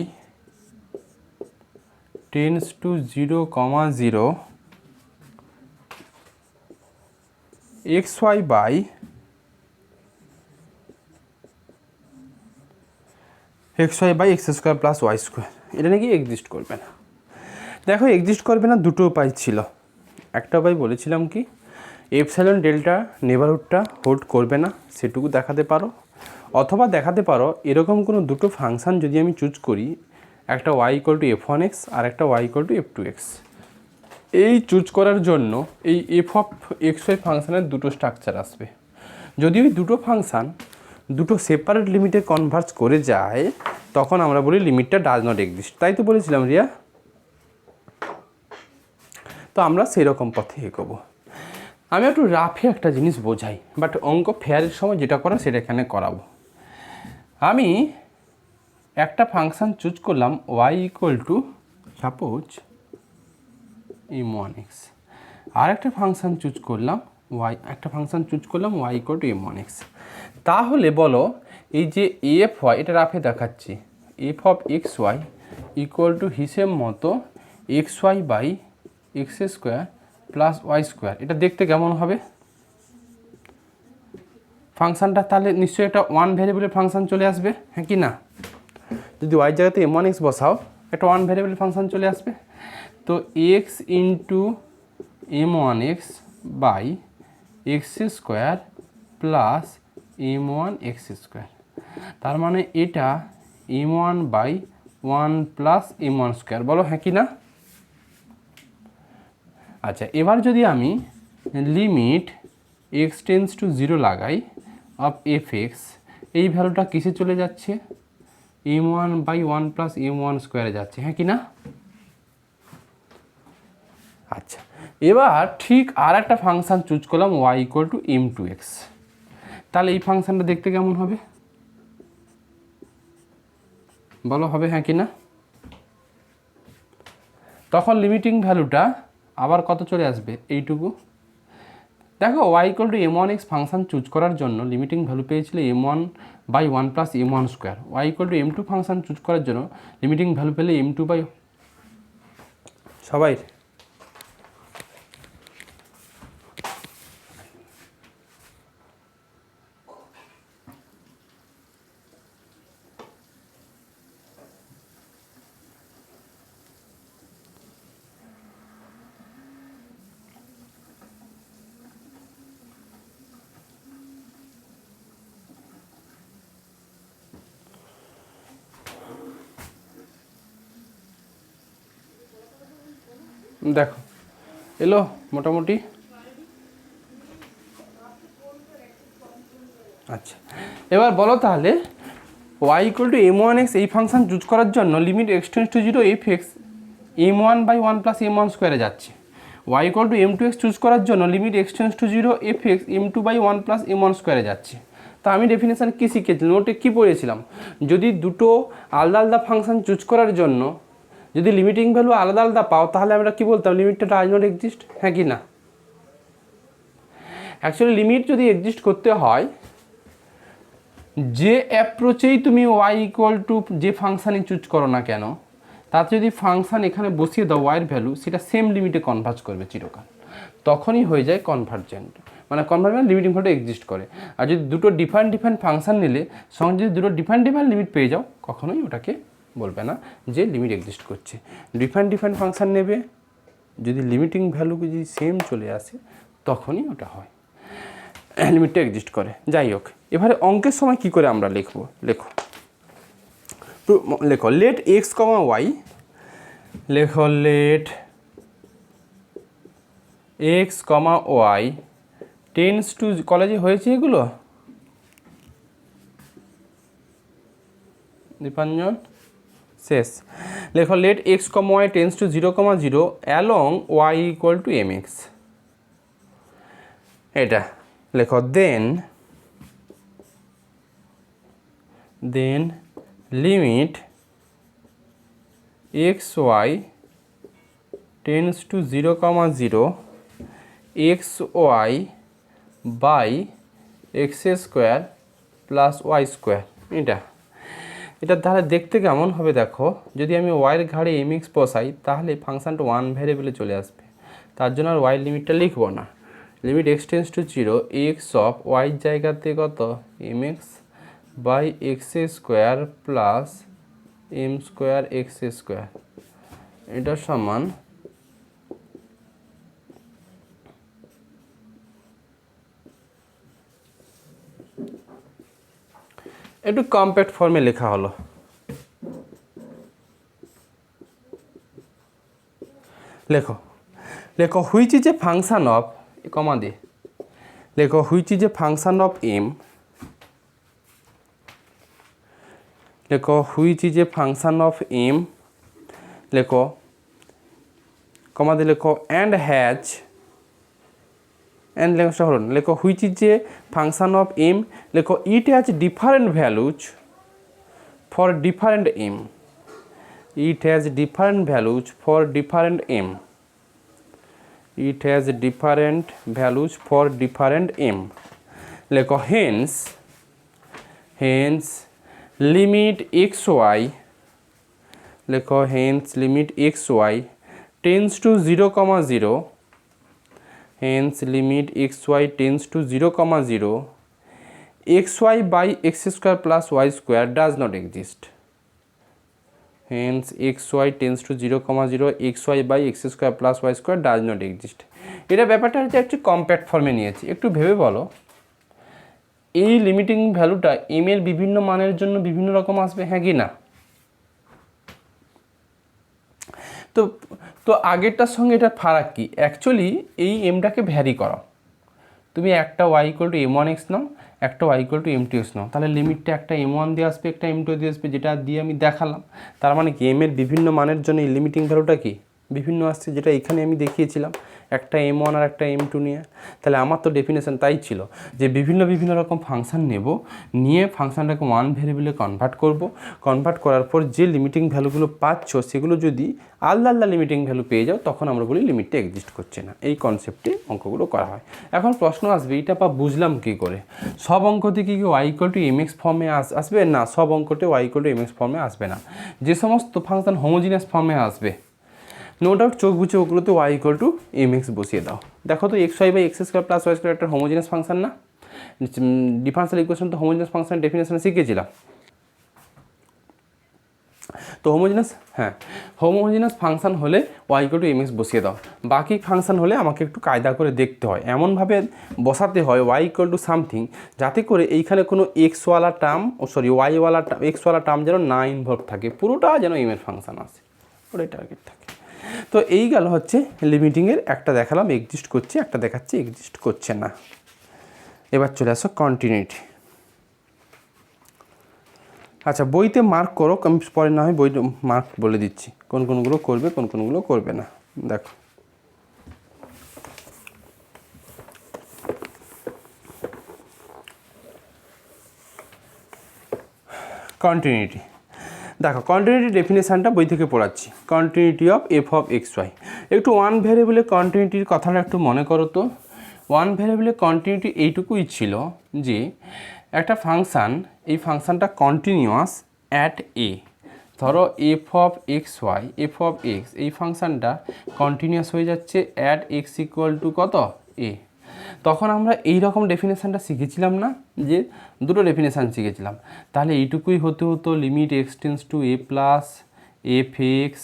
tends to 0,0 x y by x y by x square plus y square, এটা নাকি এক্সিস্ট করবে না। দেখো এক্সিস্ট করবে না দুটো উপায় ছিল। একটা উপায় বলেছিলাম কি, এপসাইলন ডেল্টা নেবারহুডটা হোল্ড করবে না, সেটুকু দেখাতে পারো। অথবা দেখাতে পারো এরকম কোনো দুটো ফাংশান যদি আমি চুজ করি, একটা y ইকুয়াল টু f1x আর একটা y ইকুয়াল টু f2x, এই চুজ করার জন্য এই এফ অফ এক্স ওয়াই ফাংশানের দুটো স্ট্রাকচার আসবে। যদি ওই দুটো ফাংশান দুটো সেপারেট লিমিটে কনভার্জ করে যায় তখন আমরা বলি লিমিটটা ডাজ নট এক্সিস্ট। তাই তো বলেছিলাম রিয়া। তো আমরা সেরকম পথে এগোবো। আমি একটু রাফে একটা জিনিস বোঝাই, বাট অঙ্ক ফেয়ারের সময় যেটা করা সেটা এখানে করাবো। আমি একটা ফাংশান চুজ করলাম y equal two suppose m1x, আর একটা ফাংশান চুজ করলাম y ইকুয়াল টু m1x। তাহলে বলো এই যে এফ ওয়াই, এটা রাফে দেখাচ্ছি, f of x Y equal to হিসেব মতো x y by x square plus y square, এটা দেখতে কেমন হবে ফাংশানটা? তাহলে নিশ্চয়ই একটা ওয়ান ভ্যারিয়েবলের ফাংশান চলে আসবে, হ্যাঁ কি না? যদি ওয়াই জায়গাতে m1x বসাও একটা ওয়ান ভ্যারিয়েবল ফাংশান চলে আসবে। তো x into m1x by x square plus m1x square, তার মানে এটা m1 by 1 plus m1 square, বলো হ্যাঁ কি না? আচ্ছা, এবার যদি আমি লিমিট x টেন্স টু 0 লাগাই অফ fx, এই ভ্যালুটা কিসে চলে যাচ্ছে? m1 বাই 1 প্লাস m1 স্কোয়ারে যাচ্ছে, হ্যাঁ কি না? আচ্ছা, এবার ঠিক আর একটা ফাংশান চুজ করলাম y ইকুয়াল টু m2x, তাহলে এই ফাংশানটা দেখতে কেমন হবে বলো, হবে হ্যাঁ কি না? তখন লিমিটিং ভ্যালুটা আবার কত চলে আসবে? এইটুকু। দেখো y equal to m1x function choose করার জন্য লিমিটিং ভ্যালু পেয়েছিল m1 by 1 plus m1 square. y equal to m2 function choose করার জন্য লিমিটিং ভ্যালু পেলে m2 বাই, সবাই দেখো এলো মোটামুটি। আচ্ছা, এবার বলো তাহলে y ইকুয়াল টু m1x এই ফাংশান চুজ করার জন্য limit x tends to 0 fx m1 by 1 plus m1 স্কোয়ারে যাচ্ছে। y equal two m2x choose করার জন্য limit x tends to 0 fx m2 by 1 plus m1 স্কোয়ারে যাচ্ছে। তা আমি ডেফিনেশান কী শিখেছিলাম, নোটে কী পড়েছিলাম? যদি দুটো আলাদা আলাদা ফাংশান চুজ করার জন্য যদি লিমিটিং ভ্যালু আলাদা আলাদা পাও তাহলে আমরা কী বলতাম? লিমিটটা ডাজ নট এক্সিস্ট, হ্যাঁ কি না? অ্যাকচুয়ালি লিমিট যদি এক্সিস্ট করতে হয়, যে অ্যাপ্রোচেই তুমি y ইকুয়াল টু যে ফাংশানই চুজ করো না কেন, তাতে যদি ফাংশান এখানে বসিয়ে দাও ওয়াইয়ের ভ্যালু, সেটা সেম লিমিটে কনভার্জ করবে চিরকাল, তখনই হয়ে যায় কনভার্জেন্ট। মানে কনভার্জেন্ট লিমিটিং ভ্যালু এক্সিস্ট করে। আর যদি দুটো ডিফারেন্ট ডিফারেন্ট ফাংশান নিলে সঙ্গে যদি দুটো ডিফারেন্ট ডিফারেন্ট লিমিট পেয়ে যাও, কখনোই ওটাকে বলবে না যে লিমিট এক্সিস্ট করছে। ডিফারেন্ট ডিফারেন্ট ফাংশান নেবে, যদি লিমিটিং ভ্যালু যদি সেম চলে আসে তখনই ওটা হয়, লিমিটটা এক্সিস্ট করে। যাই হোক, এবারে অঙ্কের সময় কি করে আমরা লিখবো? লেখো লেট এক্স কমা ওয়াই, লেখো let x comma y tends to, কলেজে হয়েছে এগুলো দীপাঞ্জন? শেষ। লেখো let x comma y tends to 0,0 along y equal to mx, এটা লেখো। Then limit x Y tends to 0,0 x y by x square plus y square, এটা তাহলে দেখতে কেমন হবে দেখো? যদি আমি ওয়াইয়ের ঘাড়ে mx বসাই তাহলে ফাংশানটা ওয়ান ভ্যারিয়েবলে চলে আসবে, তার জন্য আর ওয়াই লিমিটটা লিখবো না। Limit x tends to 0 x of y জায়গাতে কত mx by x square plus m square x square, এটা সমান একটু কম্প্যাক্ট ফর্মে লেখা হলো। লেখো লেখো which is a function of, comma দিয়ে লেখো which is a function of m, লেখো which is a function of m, লেখো কমা দিয়ে লেখো অ্যান্ড হ্যাজ, অ্যান্ড লেখা হলো না, লেখো which is a function of m, লেখো it has different values for different m, it has different values for different m, it has different values for different m, লেখো hence limit xy, লেখো hence limit xy tends to 0, 0, hence limit xy tends to 0, 0, xy by x square plus y square does not exist, hence xy tends to 0, 0, xy by x square plus y square does not exist. এটা ব্যাপারটা হচ্ছে একটু কম্প্যাক্ট ফর্মে নিয়েছি। একটু ভেবে বলো, এই লিমিটিং ভ্যালুটা এম এর বিভিন্ন মানের জন্য বিভিন্ন রকম আসবে, হ্যাঁ কি না? তো তো আগেরটার সঙ্গে এটার ফারাক কি? অ্যাকচুয়ালি এই এমটাকে ভ্যারি করো। তুমি একটা ওয়াই ইকুয়াল টু m1x নাও, একটা ওয়াই ইকুয়াল টু m2x নাও, তাহলে লিমিটটা একটা m1 দিয়ে আসবে, একটা m2 দিয়ে আসবে, যেটা দিয়ে আমি দেখালাম। তার মানে কি এম এর বিভিন্ন মানের জন্য এই লিমিটিং ভ্যালুটা কি বিভিন্ন আসছে, যেটা এখানে আমি দেখিয়েছিলাম একটা m1 আর একটা m2 নিয়ে। তাহলে আমার তো ডেফিনেশন তাই ছিল যে বিভিন্ন বিভিন্ন রকম ফাংশান নেব, নিয়ে ফাংশানটাকে ওয়ান ভেরিয়েবলে কনভার্ট করব, কনভার্ট করার পর যে লিমিটিং ভ্যালুগুলো পাচ্ছ সেগুলো যদি আলাদা আলাদা লিমিটিং ভ্যালু পেয়ে যাও তখন আমরা বলি লিমিটটা এক্সিস্ট করছে না। এই কনসেপ্টে অঙ্কগুলো করা হয়। এখন প্রশ্ন আসবে এটা বুঝলাম কী করে? সব অঙ্কতে কি y equal to m x ফর্মে আসবে না, সব অঙ্কতে y equal to m x ফর্মে আসবে না। যে সমস্ত ফাংশন হোমোজিনিয়াস ফর্মে আসবে নো ডাউট চোখ বুঝে ওগুলোতে y equal to m x বসিয়ে দাও। দেখো তো x y by x square plus y square একটা হোমোজিনিয়াস ফাংশন না? ডিফারেন্সিয়াল ইকুয়েশন তো হোমোজিনিয়াস ফাংশন ডেফিনেশন শিখেছিলাম। তো হোমোজিনিয়াস ফাংশন হলে y equal to m x বসিয়ে দাও। বাকি ফাংশন হলে আমাকে একটু কায়দা করে দেখতে হয়, এমনভাবে বসাতে হয় ওয়াই ইকুয়াল টু সামথিং যাতে করে এইখানে কোনো এক্সওয়ালা টার্ম ওয়াইওয়ালা এক্সওয়ালা টার্ম যেন না ইনভলভ থাকে, পুরোটা যেন এম এর ফাংশন আসে, ওটাই টার্গেট থাকে। তো এই গেল হচ্ছে লিমিটিংয়ের, একটা দেখালাম এক্সিস্ট করছে, একটা দেখাচ্ছে এক্সিস্ট করছে না। এবার চলে আসো কন্টিনিউটি। আচ্ছা বইতে মার্ক করো, আমি পরে না হয় বইতে মার্ক বলে দিচ্ছি কোন কোনগুলো করবে কোন কোনগুলো করবে না। দেখো কন্টিনিউটি, দেখো কন্টিনিউটি ডেফিনেশানটা বই থেকে পড়াচ্ছি। Continuity of f of x y. একটু ওয়ান ভ্যারিয়েবলের কন্টিনিউটির কথাটা একটু মনে করো তো। ওয়ান ভ্যারিয়েবলের কন্টিনিউটি এইটুকুই ছিল যে একটা ফাংশান, এই ফাংশানটা কন্টিনিউয়াস অ্যাট এ। ধরো f of x y, f of x, এই ফাংশানটা কন্টিনিউয়াস হয়ে যাচ্ছে অ্যাট এক্স ইকুয়াল টু কত এ। তখন আমরা এই রকম ডেফিনেশানটা শিখেছিলাম না, যে দুটো ডেফিনেশান শিখেছিলাম। তাহলে এইটুকুই হতো limit x tends to A plus F x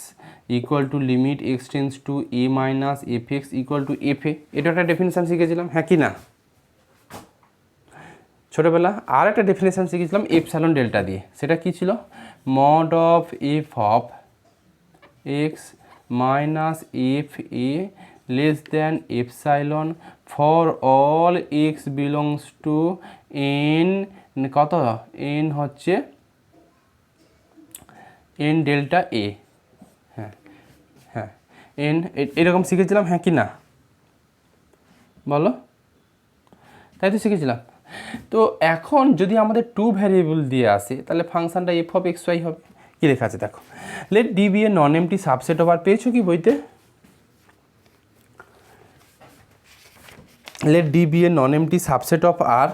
equal to limit x tends to A minus F x equal to F এ। এটা একটা ডেফিনেশান শিখেছিলাম, হ্যাঁ কি না ছোটোবেলা? আর একটা ডেফিনেশান শিখেছিলাম এপসাইলন ডেল্টা দিয়ে, সেটা কী ছিল? Mod of f of x minus F A less than epsilon for all X belongs to N, কত এন হচ্ছে এন ডেল্টা এ। হ্যাঁ হ্যাঁ এন, এরকম শিখেছিলাম, হ্যাঁ কি না বলো? তাই তো শিখেছিলাম। তো এখন যদি আমাদের টু ভ্যারিয়েবল দিয়ে আসে তাহলে ফাংশনটা এফ অফ এক্স ওয়াই হবে। কী লেখা আছে দেখো, let D be a non empty subset of R. পেয়েছো কি বইতে? Let D be a non empty subset of R.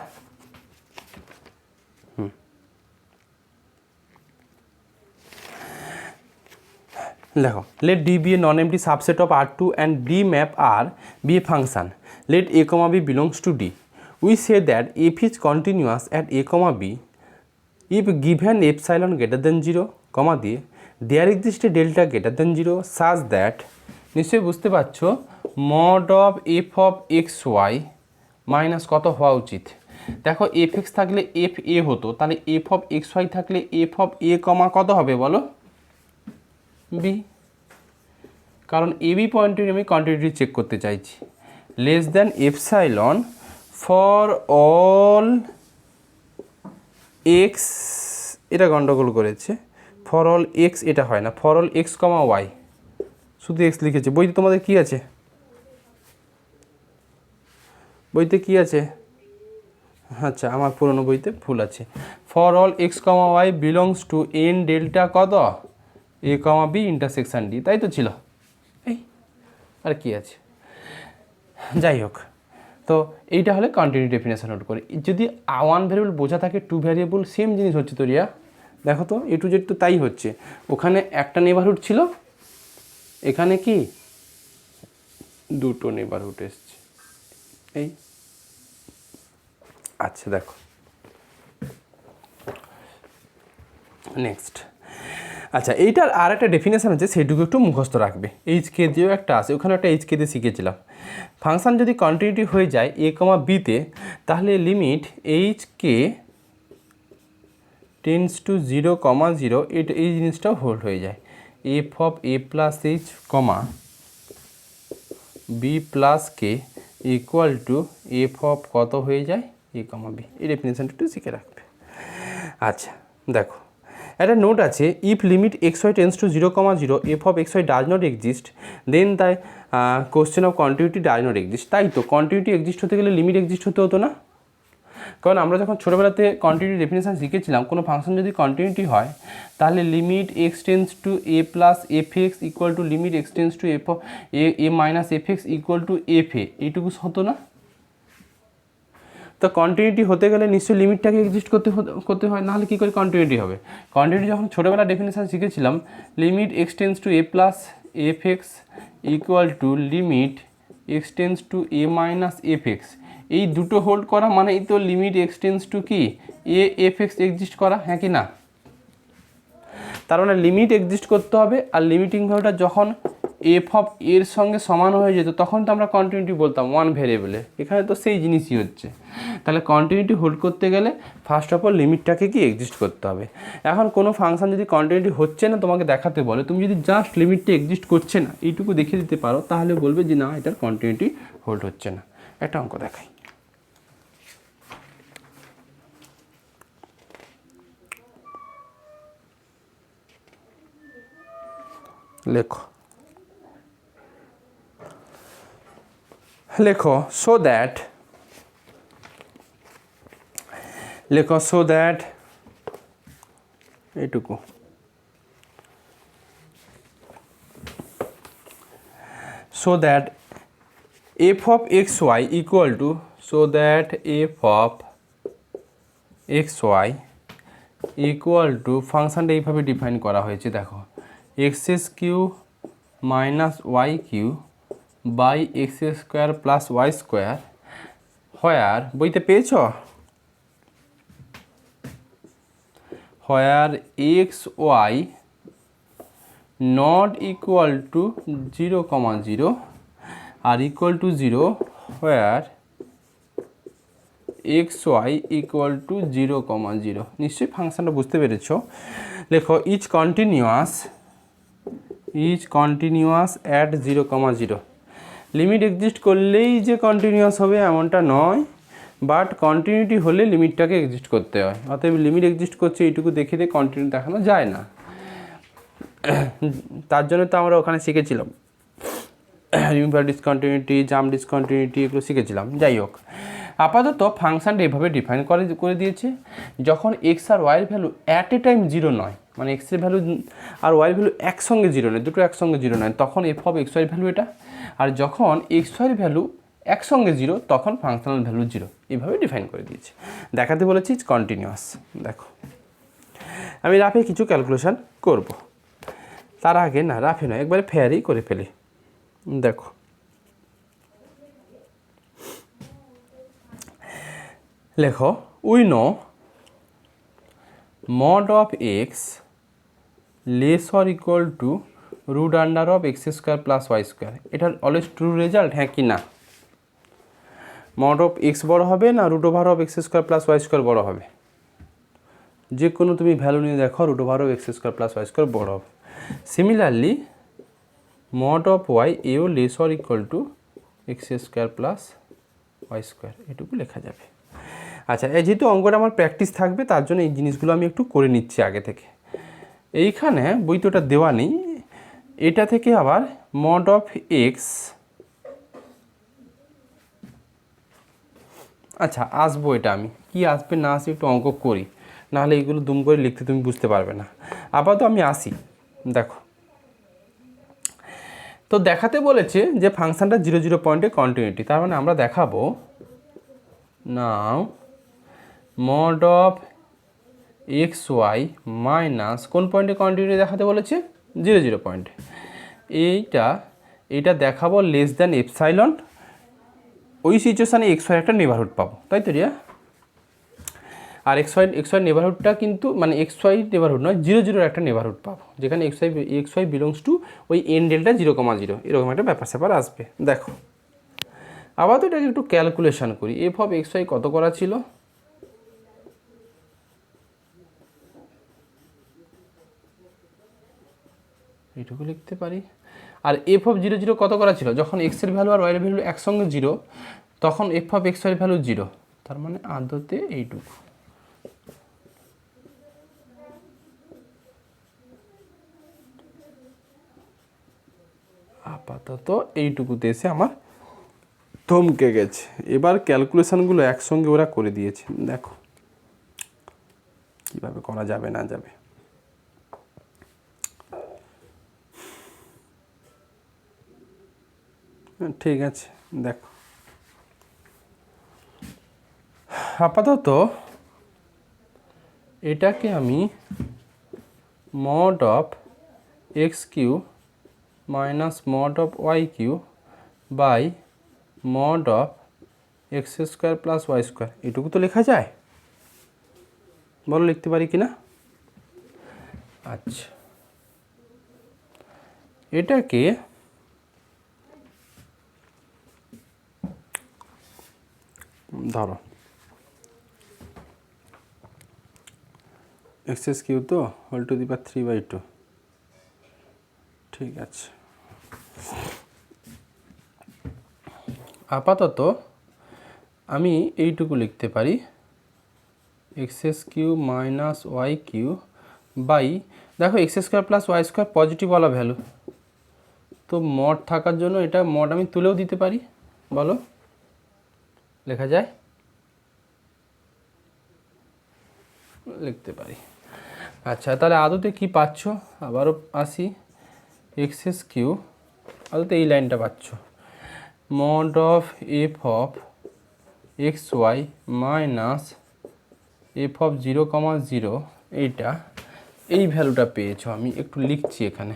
দেখো let D be a non-empty subset of R2 and D map R be a function. Let A, B belongs to D. We say that if is continuous at A, B, if given epsilon greater than 0, দিয়ে there exists a delta greater than 0 such that নিশ্চয়ই বুঝতে পারছো mod of f of x y minus কত হওয়া উচিত? দেখো এফ এক্স থাকলে এফ এ হতো, তাহলে এফ অফ এক্স ওয়াই থাকলে এফ অফ এ কমা কত হবে বলো, বি। কারণ এ বি পয়েন্টে আমি কন্টিনিউটি চেক করতে চাইছি। Less than epsilon for all x, এটা গন্ডগোল করেছে, ফর অল এক্স এটা হয় না, for all x comma y, শুধু এক্স লিখেছে। বইতে তোমাদের কি আছে, বইতে কি আছে? আচ্ছা, আমার পুরনো বইতে ভুল আছে। For all x comma y belongs to n delta কত, a comma b intersection d, তাই তো ছিল। এই আর কি আছে, যাই হোক। তো এইটা হলে কন্টিনিউটি ডেফিনেশন নোট করি। যদি ওয়ান ভ্যারিয়েবল বোঝা থাকে, টু ভ্যারিয়েবল সেম জিনিস হচ্ছে তো রিয়া, দেখো তো এ টু জেড তো তাই হচ্ছে। ওখানে একটা নেবারহুড ছিল, এখানে কি দুটো নেবারহুড এসছে, এই। আচ্ছা দেখো নেক্সট। আচ্ছা, এইটার আর একটা ডেফিনেশন আছে, সেইটুকু একটু মুখস্থ রাখবে। এইচ কে দিয়েও একটা আছে, ওখানে একটা এইচ কে দিয়ে শিখেছিলাম। ফাংশন যদি কন্টিনিউটি হয়ে যায় এ কমা বিতে, তাহলে limit h k tends to 0,0, এটা এই জিনিসটাও হোল্ড হয়ে যায়। F of a plus h comma b plus k equal to F of কত হয়ে যায়, এ কমা বি। এই ডেফিনেশনটা একটু শিখে রাখবে। আচ্ছা দেখো, একটা নোট আছে, if limit x Y tends to 0,0 f of x y does not exist then তাই question of continuity does not exist. তাই তো, কন্টিনিউটি এক্সিস্ট হতে গেলে লিমিট এক্সিস্ট হতে হতো না? কারণ আমরা যখন ছোটোবেলাতে কন্টিনিউটি ডেফিনেশন শিখেছিলাম, কোনো ফাংশন যদি কন্টিনিউটি হয় তাহলে limit x tends to A plus F x equal to limit x tends to F A minus F x equal to F এ, এইটুকু হতো না? তো কন্টিনিউটি হতে গেলে নিশ্চয়ই লিমিটটাকে এক্সিস্ট করতে হয়, নাহলে কী করে কন্টিনিউটি হবে? কন্টিনিউটি যখন ছোটোবেলা ডেফিনেশন শিখেছিলাম, limit x tends to A plus F x equal to limit x tends to A minus F x, এই দুটো হোল্ড করা মানেই তো লিমিট এক্স টেন্স টু কি এ এফ এক্স এক্সিস্ট করা, হ্যাঁ কি না? তার মানে লিমিট এক্সিস্ট করতে হবে, আর লিমিটিং ভ্যালুটা যখন এফ অফ এর সঙ্গে সমান হয়ে যেত তখন তো আমরা কন্টিনিউটি বলতাম ওয়ান ভ্যারিয়েবলে। এখানে তো সেই জিনিসই হচ্ছে। তাহলে কন্টিনিউটি হোল্ড করতে গেলে ফার্স্ট অফ অল লিমিটটাকে কি এক্সিস্ট করতে হবে। এখন কোনো ফাংশন যদি কন্টিনিউটি হচ্ছে না তোমাকে দেখাতে বলে, তুমি যদি জাস্ট লিমিটটা এক্সিস্ট করছে না এইটুকু দেখে দিতে পারো, তাহলে বলবে যে না, এটার কন্টিনিউটি হোল্ড হচ্ছে না। একটা অঙ্ক দেখাই। লেখো লেখো সো দ্যাট এইটুকু so that f of xy equal to ফাংশনটা এইভাবে ডিফাইন করা হয়েছে। দেখো, x cube minus y cube by x square plus y square, where বইতে পেয়েছ, where x y not equal to 0,0 আর equal to 0 where x Y equal to 0,0। নিশ্চয়ই ফাংশনটা বুঝতে পেরেছ। লেখো is continuous at 0,0। Limit exist করলেই যে কন্টিনিউয়াস হবে এমনটা নয়, বাট কন্টিনিউটি হলে লিমিটটাকে এক্সিস্ট করতে হয়। অতএব লিমিট এক্সিস্ট করছে এইটুকু দেখে দিয়ে কন্টিনিউ দেখানো যায় না। তার জন্য তো আমরা ওখানে শিখেছিলাম রিমুভার ডিসকন্টিনিউটি, জাম্প ডিসকন্টিনিউটি, এগুলো শিখেছিলাম। যাই হোক, আপাতত ফাংশনটা এভাবে ডিফাইন করে দিয়েছে, যখন এক্স আর ওয়াইয়ের ভ্যালু অ্যাট এ টাইম 0 নয়, মানে এক্সের ভ্যালু আর ওয়াইয়ের ভ্যালু একসঙ্গে 0 নয়, দুটো একসঙ্গে 0 নয়, তখন এফ অফ এক্স ওয়াইয়ের ভ্যালু এটা। আর যখন এক্স ওয়াইয়ের ভ্যালু একসঙ্গে 0 তখন ফাংশনাল ভ্যালু 0। এইভাবে ডিফাইন করে দিয়েছে। দেখাতে বলেছি কন্টিনিউয়াস। দেখো, আমি রাফে কিছু ক্যালকুলেশন করব, তার আগে না রাফে নয়, একবারে ফেয়ারই করে ফেলি। দেখো, লেখো we no mod of x less or equal to root under of x square plus y square। এটার অলওয়েজ ট্রু রেজাল্ট, হ্যাঁ কি না? মড অফ এক্স বড় হবে না root over of x square plus y square বড় হবে? যে কোনো তুমি ভ্যালু নিয়ে দেখো, root over of x square plus y square বড় হবে। সিমিলারলি মড অফ ওয়াই এও less or equal to x square plus y square, এটুকু লেখা যাবে। আচ্ছা, এই যেহেতু অঙ্কটা আমার প্র্যাকটিস থাকবে তার জন্য এই জিনিসগুলো আমি একটু করে নিচ্ছি আগে থেকে। এইখানে বইতে দেওয়া নেই, এটা থেকে আবার মড অফ এক্স, আচ্ছা আসবো, এটা আমি কি আসবে না আসবে একটু অঙ্ক করি, নাহলে এইগুলো দুম করে লিখতে তুমি বুঝতে পারবে না। আপাতত আমি আসি, দেখো তো দেখাতে বলেছে যে ফাংশনটা 0 0 পয়েন্টে কন্টিনিউটি, তার মানে আমরা দেখাবো now mod of x y minus কোন পয়েন্টে কন্টিনিউটি দেখাতে বলেছে? 0 0 পয়েন্টে। এইটা দেখাবো লেস দ্যান এপসাইলন, ওই সিচুয়েশানে এক্স ওয়াই একটা নেবারহুড পাবো, তাই তো রিয়া? আর এক্স ওয়াই নেবারহুডটা কিন্তু মানে এক্স ওয়াই নেবারহুড নয়, 0 0 একটা নেবারহুড পাবো, যেখানে এক্স ওয়াই বিলংস টু ওই এন ডেল্টা 0, 0, এরকম একটা ব্যাপার স্যাপার আসবে। দেখো আবার তো এটাকে একটু ক্যালকুলেশন করি। এফ অফ এক্স ওয়াই কত করা ছিল? এইটুকু লিখতে পারি। আর এফ অফ 0 0 কত করা ছিল? যখন এক্সের ভ্যালু আর ওয়াইয়ের ভ্যালু একসঙ্গে 0, তখন এফ অফ এক্স ওয়াইয়ের ভ্যালু 0, তার মানে আদতে এইটুকু। আপাতত এইটুকুতে এসে আমার থমকে গেছে। এবার ক্যালকুলেশনগুলো একসঙ্গে ওরা করে দিয়েছে, দেখো কীভাবে করা যাবে না যাবে। ঠিক আছে, দেখো আপাতত এটাকে আমি mod of x cube minus mod of y cube by mod of x square plus y square, এটুকু তো লেখা যায়, বলো লিখতে পারি কিনা? আচ্ছা, এটাকে ধরো এক্স কিউ তো হোল টু দি পাওয়ার 3/2, ঠিক আছে। আপাতত আমি এইটুকু লিখতে পারি x cube minus y cube by, দেখো x square plus y square পজিটিভওয়ালা ভ্যালু, তো মড থাকার জন্য এটা মড আমি তুলেও দিতে পারি, বলো লেখা যায়? লিখতে পারি। আচ্ছা, তাহলে আদতে কি পাচ্ছ? আবারও আসি, এক্স কিউ আদতে এই লাইনটা পাচ্ছ, mod of f of x y minus f of 0, 0, এইটা এই ভ্যালুটা পেয়েছো। আমি একটু লিখছি এখানে,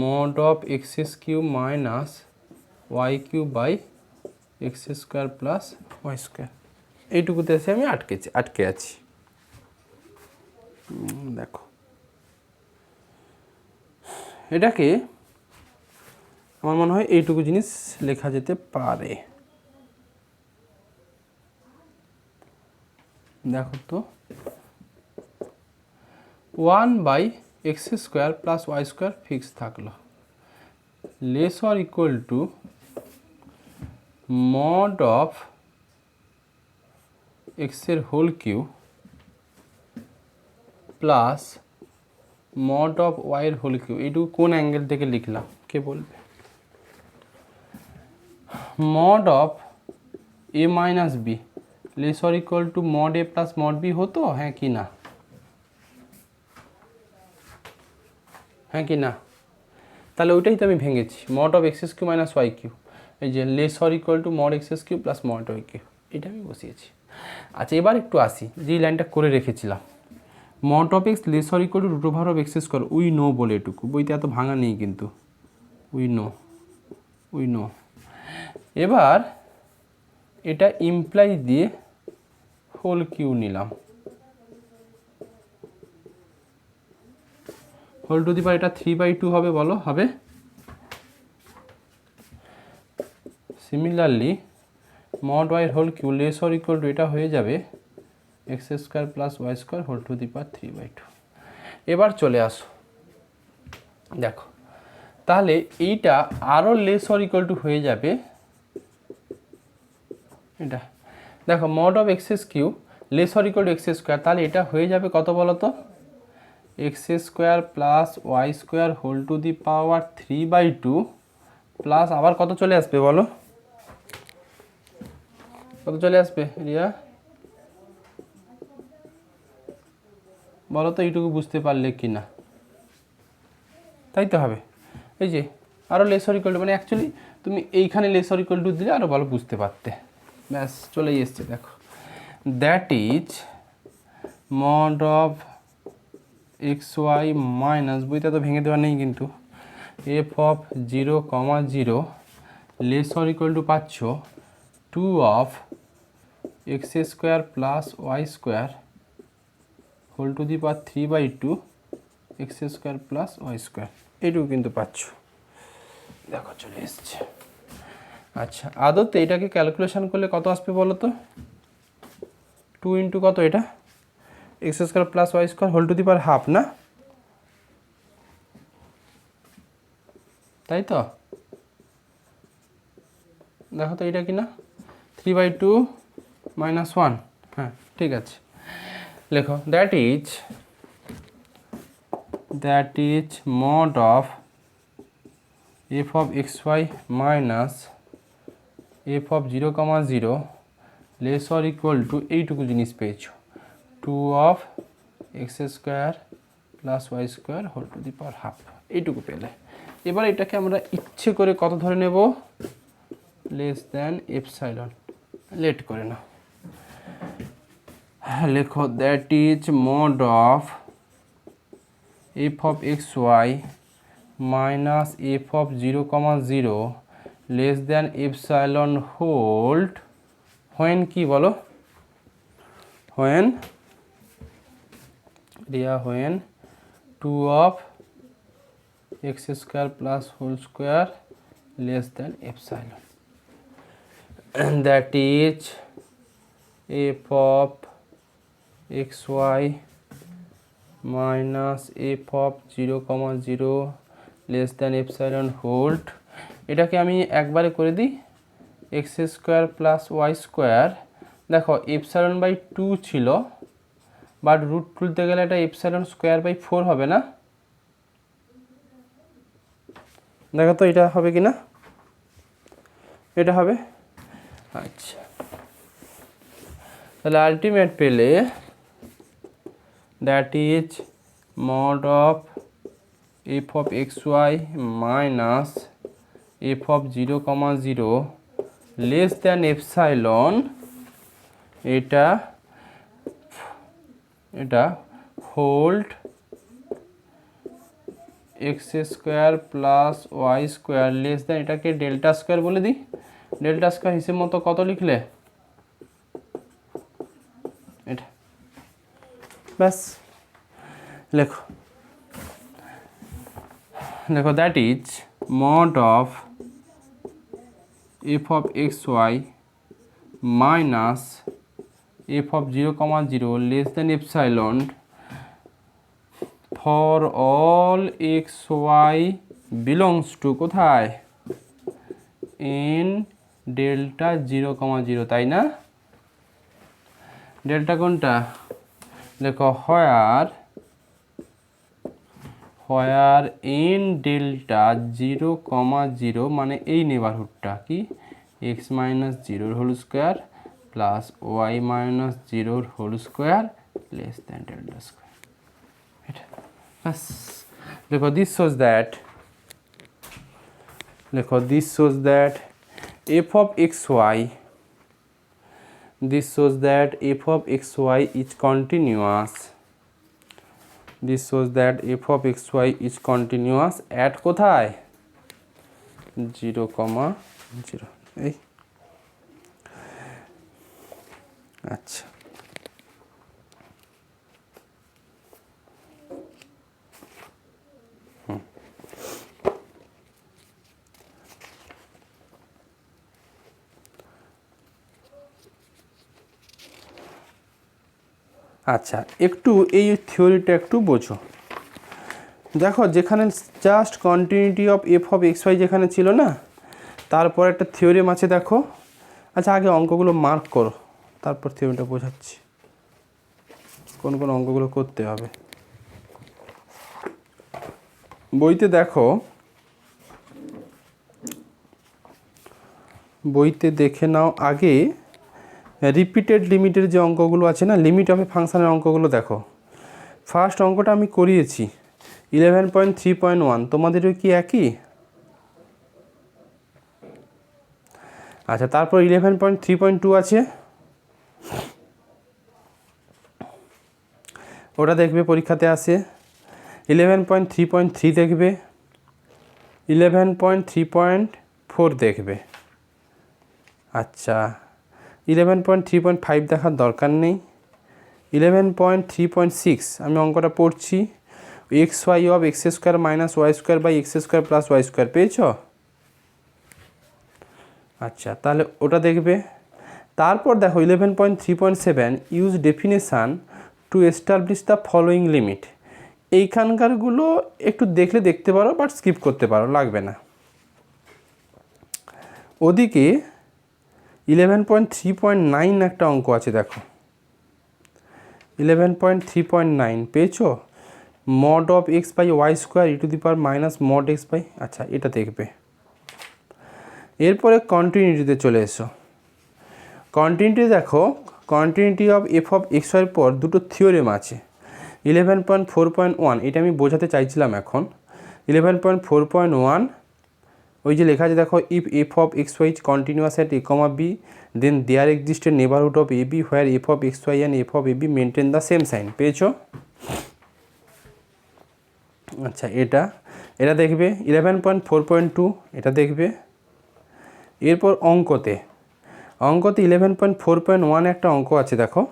mod of x cube minus y cube by x square plus y square, এইটুকুতে এসে আমি আটকে আছি। দেখো এটাকে আমার মনে হয় এইটুকু জিনিস লেখা যেতে পারে, দেখো তো 1/x square plus y square fix থাকলো, less or equal to mod of এক্সের whole cube plus mod of ওয়াইয়ের হোল কিউ। এইটুকু কোন অ্যাঙ্গেল থেকে লিখলাম কে বলবে? Mod of a minus B less or equal to mod a plus mod b হতো, হ্যাঁ কি না? হ্যাঁ কি না? তাহলে ওইটাই তো আমি ভেঙেছি, mod of x cube minus y cube, এই যে less or equal to mod x cube plus mod y cube, এটা আমি বসিয়েছি। আচ্ছা, এবার একটু আসি, যে লাইনটা করে রেখেছিলাম, mod of x less or equal to root over of x square, we know বলে এটুকু, বইতে এত ভাঙা নেই কিন্তু, উই নো। এবার এটা ইমপ্লাই দিয়ে হোল কিউ নিলাম, হোল টু দি পাওয়ার এটা 3/2 হবে, বলো হবে? Similarly mod y whole cube less or equal to এটা হয়ে যাবে x square plus y square whole to the power 3/2। এবার চলে আসো দেখো, তাহলে এইটা আরও লেস অর ইকুয়াল টু হয়ে যাবে এটা, দেখো mod of x cube less or equal to x square, তাহলে এটা হয়ে যাবে কত বলো তো, x square plus y square whole to the power 3/2 plus আবার কত চলে আসবে বলো, কত চলে আসবে রিয়া বলো তো, এইটুকু বুঝতে পারলে কি না, তাই তো হবে। এই যে আরও লেস অর ইকুয়াল টু, মানে অ্যাকচুয়ালি তুমি এইখানে লেস অর ইকুয়াল টু দিলে আরও ভালো বুঝতে পারতে, ব্যাস চলেই এসছে দেখো। That is mod of x y minus, বইটা তো ভেঙে দেওয়া নেই কিন্তু, f of 0,0 less or equal to পাচ্ছ 2 of x square plus y square whole to the power 3/2 x square plus y square, এইটুকু কিন্তু পাচ্ছ, দেখো চলে এসছে। আচ্ছা আদতে এটাকে ক্যালকুলেশন করলে কত আসবে বলো তো, 2 ইন্টু কত এটা x square plus y square whole to the power half না, তাই তো দেখো তো এটা কি না 3/2 মাইনাস 1, হ্যাঁ ঠিক আছে লেখো। That is mod of f of x y minus f of 0,0 less or equal to এইটুকু জিনিস পেয়েছো 2 of x square plus y square whole to the power half, এইটুকু পেলে। এবার এটাকে আমরা ইচ্ছে করে কত ধরে নেব, লেস দ্যান এপসাইলন, লেট করে নাও, লেখো that is mod of f of x y minus f of 0,0 less than epsilon hold when কি বলো, হোয়েন রিয়া when 2 of x square plus whole square less than epsilon, that is f of x y minus f of 0,0 less than epsilon hold, এটাকে আমি একবারে করে দিই x square plus y square, দেখো এপসাইলন বাই 2 ছিল, বাট রুট তুলতে গেলে এটা এপসাইলন স্কোয়ার বাই 4 হবে না, দেখো তো এটা হবে কি না, এটা হবে। আচ্ছা তাহলে আলটিমেট পেলে that is mod of f of x y minus f of 0,0 less than epsilon, এটা hold x square plus y square less than, এটাকে ডেল্টা স্কোয়ার বলে দিই, ডেল্টা স্কোয়ার হিসেব মতো কত লিখলে এটা, ব্যাস লেখো, দেখো that is mod of f of x y minus f of 0,0 less than epsilon for all x y belongs to কোথায়, ইন ডেল্টা 0,0, তাই না, ডেল্টা কোনটা দেখো, হোয়ার ইন ডেল্টা 0,0 মানে এই নেবারহুডটা কি x minus 0 whole square plus y minus 0 whole square less than delta square, এটা বাস। দেখো this shows that f of xy, this shows that f of xy is continuous, this shows that f of xy is continuous at কোথায় 0,0, এই আচ্ছা আচ্ছা, একটু এই থিওরিটা একটু বোঝো। দেখো যেখানে just continuity of f of x y যেখানে ছিল না, তারপর একটা থিওরিম আছে দেখো। আচ্ছা, আগে অঙ্কগুলো মার্ক করো, তারপর থিওরিটা বোঝাচ্ছি কোন কোন অঙ্কগুলো করতে হবে। বইতে দেখো, বইতে দেখে নাও আগে রিপিটেড লিমিটের যে অঙ্কগুলো আছে না, লিমিট অফ এ ফাংশানের অঙ্কগুলো দেখো। ফার্স্ট অঙ্কটা আমি করিয়েছি 11.3.1, তোমাদেরও কি একই? আচ্ছা, তারপর 11.3.2 আছে, ওটা দেখবে পরীক্ষাতে আসে। 11.3.3 দেখবে, 11.3.4 দেখবে। আচ্ছা, 11.3.5 দেখার দরকার নেই। 11.3.6 আমি অঙ্কটা পড়ছি, x y of x square minus y square by x square plus y square, পেয়েছ? আচ্ছা, তাহলে ওটা দেখবে। তারপর দেখো 11.3.7 use definition to establish the following limit. এইখানকারগুলো একটু দেখলে দেখতে পারো, বাট স্কিপ করতে পারো, লাগবে না। ওদিকে 11.3.9 একটা অঙ্ক আছে দেখো, 11.3.9 পেয়েছো? Mod of x by y square e to the power minus mod x by, আচ্ছা এটা দেখবে। এরপরে কন্টিনিউটিতে চলে এসো। কন্টিনিউটি দেখো, continuity of f of x ওয়াইয়ের পর দুটো থিওরেম আছে। 11.4.1 এটা আমি বোঝাতে চাইছিলাম এখন। 11.4.1 ওই যে লেখা আছে দেখো, if f of x y continuous at a comma b then there exist a neighbourhood of a b where f of x y and f of a b maintain the same sign, পেয়েছো? আচ্ছা, এটা এটা দেখবে। 11.4.2 এটা দেখবে। এরপর অঙ্কতে 11.4.1 একটা অঙ্ক আছে দেখো,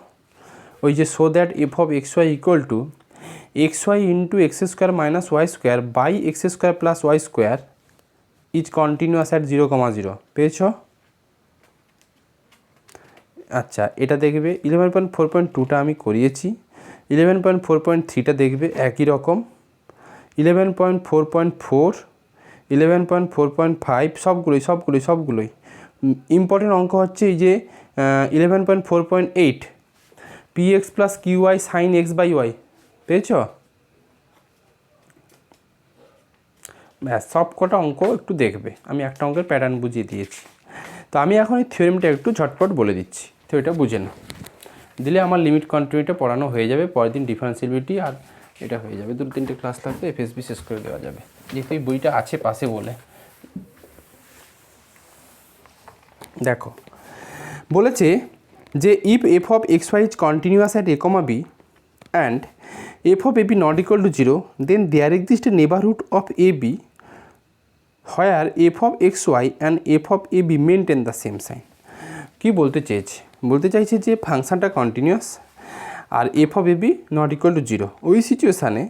ওই যে so that f of x Y equal to x y into x square minus y square by x square plus y square is continuous at 0,0, পেয়েছ? আচ্ছা, এটা দেখবে। 11.4.2টা আমি করিয়েছি। 11.4.3টা দেখবে একই রকম। 11.4.4, 11.4.5 সবগুলোই ইম্পর্টেন্ট অঙ্ক হচ্ছে এই যে 11.4.8 p x plus q y sine x by y, পেয়েছ? ব্যাস, সব কটা অঙ্ক একটু দেখবে, আমি একটা অঙ্কের প্যাটার্ন বুঝিয়ে দিয়েছি। তো আমি এখন এই থিওরিমটা একটু ঝটপট বলে দিচ্ছি, তো এটা বুঝে নাও, দিলে আমার লিমিট কন্টিনিউটা পড়ানো হয়ে যাবে। পরের দিন ডিফারেন্সিবিলিটি আর এটা হয়ে যাবে, 2-3টে ক্লাস থাকবে, এফএসবি শেষ করে দেওয়া যাবে, যেহেতু এই বইটা আছে পাশে বলে। দেখো বলেছে যে if f of x y is continuous at a comma b and f of a b not equal to 0 then there exist a neighbourhood of a b where f of x y and f of a b maintain the same sign. কী বলতে চাইছে যে ফাংশানটা কন্টিনিউয়াস আর f of a b not equal to 0, ওই সিচুয়েশানে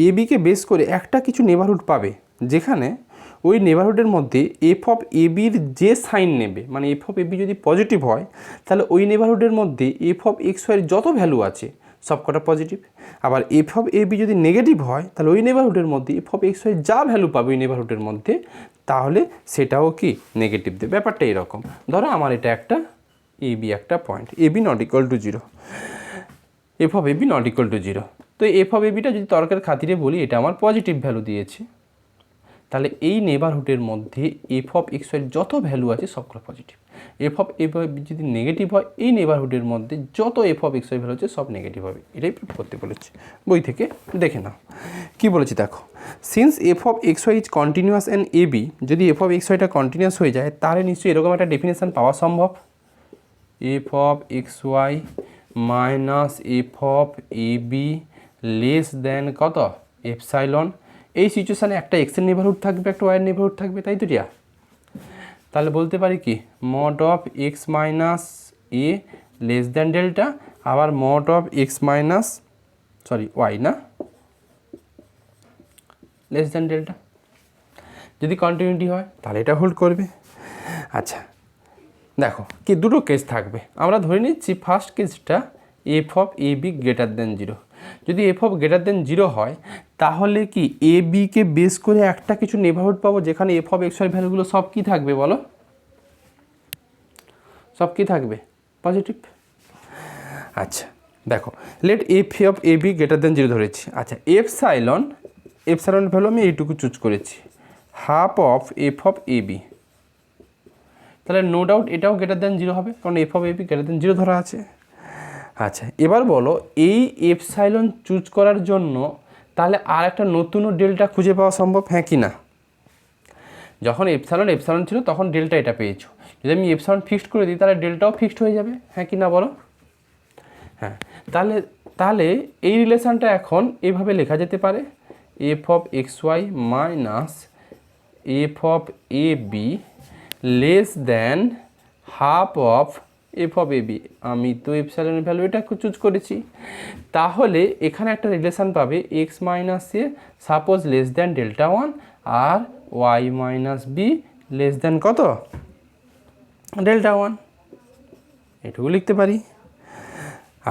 এ বিকে বেস করে একটা কিছু নেবারহুড পাবে, যেখানে ওই নেবারহুডের মধ্যে এফ অফ এ বির যে সাইন নেবে, মানে এফ অফ এ বি যদি পজিটিভ হয় তাহলে ওই নেবারহুডের মধ্যে এফ অফ এক্স ওয়াইয়ের যত ভ্যালু আছে সবকটা পজিটিভ। আবার এফ অফ এ বি যদি নেগেটিভ হয় তাহলে ওই নেবারহুডের মধ্যে এফ অফ এক্স ওয়াই যা ভ্যালু পাবে ওই নেবারহুডের মধ্যে, তাহলে সেটাও কি নেগেটিভ দেবে। ব্যাপারটা এরকম, ধরো আমার এটা একটা এ বি একটা point, A b not equal to 0, f of a b not equal to 0। তো এফ অফ এ বিটা যদি তর্কের খাতিরে বলি এটা আমার পজিটিভ ভ্যালু দিয়েছে, তাহলে এই নেবারহুডের মধ্যে এফ অফ এক্স ওয়াইয়ের যত ভ্যালু আছে সবগুলো positive. F of a b যদি নেগেটিভ হয় এই নেবারহুডের মধ্যে যত f of x y value আছে সব নেগেটিভ হবে। এটাই প্রুফ করতে বলেছে, বই থেকে দেখে নাও কী বলেছি দেখো। Since f of x y is continuous and a b, যদি এফ অফ এক্স ওয়াইটা কন্টিনিউয়াস হয়ে যায় তাহলে নিশ্চয়ই এরকম একটা ডেফিনেশান পাওয়া সম্ভব, f of x y minus f of a b less than কত এপসাইলন। এই সিচুয়েশানে একটা এক্সের নেবারহুড থাকবে, একটা ওয়াইয়ের নেবারহুড থাকবে, তাই তো রিয়া? তাহলে বলতে পারি কি mod of x minus A less than delta, আবার mod of x minus y না লেস দেন ডেল্টা। যদি কন্টিনিউটি হয় তাহলে এটা হোল্ড করবে। আচ্ছা দেখো কি দুটো কেস থাকবে, আমরা ধরে নিচ্ছি ফার্স্ট কেসটা f of a b greater than zero. যদি f of greater than zero হয় তাহলে কি এ বিকে বেস করে একটা কিছু নেইবারহুড পাবো যেখানে এফ অফ এক্স ওয়াই ভ্যালুগুলো সব কী থাকবে বলো, সব কী থাকবে পজিটিভ। আচ্ছা দেখো let f of a b greater than zero ধরেছি। আচ্ছা এফসাইলন ভ্যালু আমি এইটুকু চুজ করেছি, half of f of a b, তাহলে নো ডাউট এটাও গ্রেটার দেন জিরো হবে কারণ f of a b greater than zero ধরা আছে। আচ্ছা এবার বলো এই এপসাইলন চুজ করার জন্য তাহলে আর একটা নতুনও ডেল্টা খুঁজে পাওয়া সম্ভব, হ্যাঁ কি না? যখন এপসাইলন ছিল তখন ডেল্টা এটা পেয়েছো, যদি আমি এপসাইলন ফিক্সড করে দিই তাহলে ডেল্টাও ফিক্সড হয়ে যাবে, হ্যাঁ কি না বলো? হ্যাঁ তাহলে তাহলে এই রিলেশানটা এখন এইভাবে লেখা যেতে পারে, f of x y minus f of a b less than half of f of a b. আমি তো এপসাইলনের ভ্যালু এটা চুজ করেছি, তাহলে এখানে একটা রিলেশান পাবে x minus a suppose less than delta one আর y minus B less than কত ডেল্টা ওয়ান, এটুকু লিখতে পারি।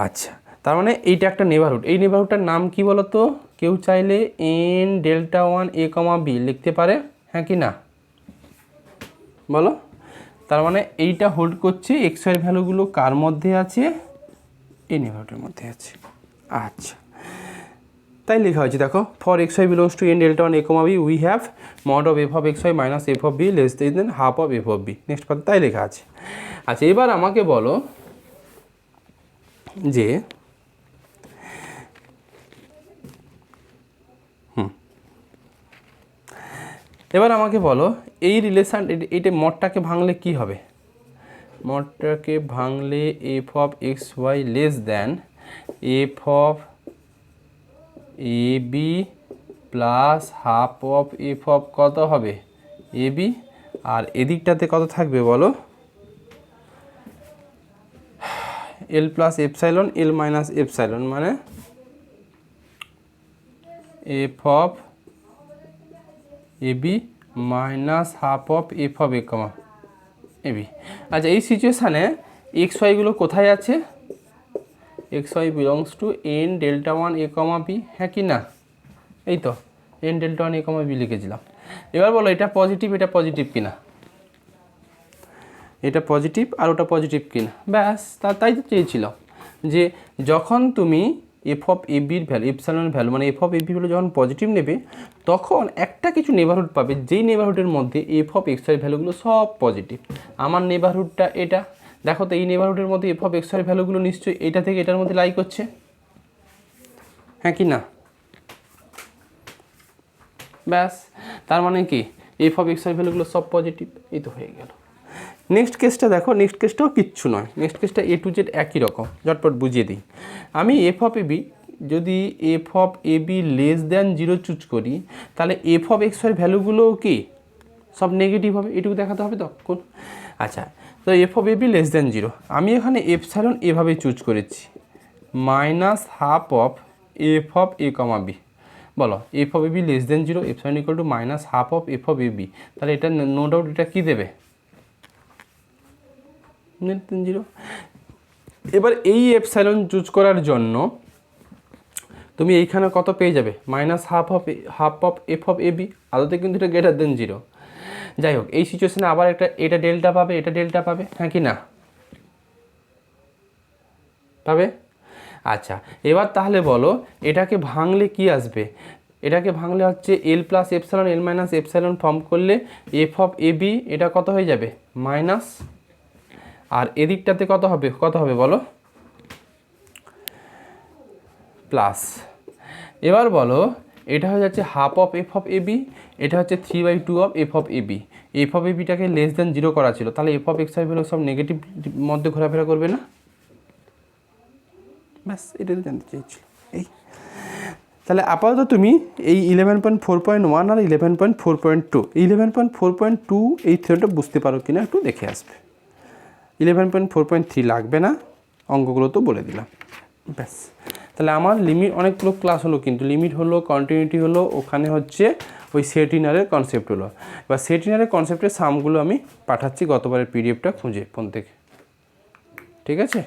আচ্ছা তার মানে এইটা একটা নেবারহুড, এই নেবারহুডটার নাম কি বলো তো? কেউ চাইলে N delta one a comma B লিখতে পারে, হ্যাঁ কি না বলো? তার মানে এইটা হোল্ড করছে এক্স ওয়াই ভ্যালুগুলো কার মধ্যে আছে? এই নেবারহুডের মধ্যে আছে। আচ্ছা তাই লেখা হয়েছে দেখো, for x y belongs to n delta one a comma b we have mod of f of x y minus f of b less than half of f of b. Next কথা তাই লেখা আছে। আচ্ছা এবার আমাকে বলো যে এবার আমাকে বলো এই রিলেশান এইটা মডটাকে ভাঙলে কি হবে? মডটাকে ভাঙলে f of x y less than f of a b plus half of f of কত হবে এ বি, আর এদিকটাতে কত থাকবে বলো? L plus epsilon l minus epsilon মানে f of a b minus half of f of A comma a b. আচ্ছা এই সিচুয়েশানে এক্স ওয়াইগুলো কোথায় আছে? X y belongs to n delta one a comma b, হ্যাঁ কি না? এই তো N delta one a comma B লিখেছিলাম। এবার বলো এটা পজিটিভ কিনা, এটা পজিটিভ আর ওটা পজিটিভ কিনা, ব্যাস তাই তো চেয়েছিলাম যে যখন তুমি এফ অফ এ বির ভ্যালু এপসাইলনের ভ্যালু মানে f of a b value যখন পজিটিভ নেবে তখন একটা কিছু নেবারহুড পাবে যেই নেবারহুডের মধ্যে এফ অফ এক্স ওয়াই ভ্যালুগুলো সব পজিটিভ। আমার নেবারহুডটা এটা, দেখো তো এই নেবারহুডের মধ্যে এফ অফ এক্স ওয়াই ভ্যালুগুলো নিশ্চয়ই এটা থেকে এটার মধ্যে লাই করছে, হ্যাঁ কি না? ব্যাস তার মানে কি এফ অফ এক্স ওয়াই ভ্যালুগুলো সব পজিটিভ, এই তো হয়ে গেল। নেক্সট কেসটা দেখো, নেক্সট কেসটাও কিচ্ছু নয়, নেক্সট কেসটা এ টু জেড একই রকম, ঝটপট বুঝিয়ে দিই। আমি এফ অফ এ বি যদি f of a b less than zero choose করি তাহলে এফ অফ এক্স ওয়াই ভ্যালুগুলোও কি সব নেগেটিভ হবে, এটুকু দেখাতে হবে তখন। আচ্ছা তো f of a b less than zero আমি এখানে এপসাইলন এভাবে চুজ করেছি minus half of f of A comma b. বলো f of a b less than zero epsilon equal to minus half of f of a b, তাহলে এটা নো ডাউট এটা কী দেবে জিরো। এবার এই এপসাইলন চুজ করার জন্য তুমি এইখানে কত পেয়ে যাবে minus half of f of a b, আদতে কিন্তু এটা গ্রেটার দেন জিরো। যাই হোক এই সিচুয়েশানে আবার এটা ডেল্টা পাবে এটা ডেল্টা পাবে, হ্যাঁ কি না পাবে? আচ্ছা এবার তাহলে বলো এটাকে ভাঙলে কি আসবে? এটাকে ভাঙলে হচ্ছে এল plus epsilon l minus epsilon form করলে এফ অফ এ বি এটা কত হয়ে যাবে মাইনাস, আর এদিকটাতে কত হবে বলো প্লাস। এবার বলো এটা হয়ে যাচ্ছে half of f of a b, এটা হচ্ছে 3/2 of f of a b. F of a বিটাকে লেস দেন জিরো করা ছিল, তাহলে f of x y value সব নেগেটিভ মধ্যে ঘোরাফেরা করবে না, ব্যাস এটাই জানতে চেয়েছিল। এই তাহলে আপাতত তুমি এই 11.4.1 আর 11.4.2 11.4.2 এই থিওরিটা বুঝতে পারো কিনা একটু দেখে আসবে। 11.4.3 লাগবে না, অঙ্কগুলো তো বলে দিলাম, ব্যাস। তাহলে আমার লিমিট অনেকগুলো ক্লাস হলো, কিন্তু লিমিট হলো, কন্টিনিউটি হলো, ওখানে হচ্ছে ওই সেট ইনারের কনসেপ্ট হলো। এবার সেট ইনারের কনসেপ্টের সামগুলো আমি পাঠাচ্ছি গতবারের পিডিএফটা খুঁজে ফোন থেকে, ঠিক আছে।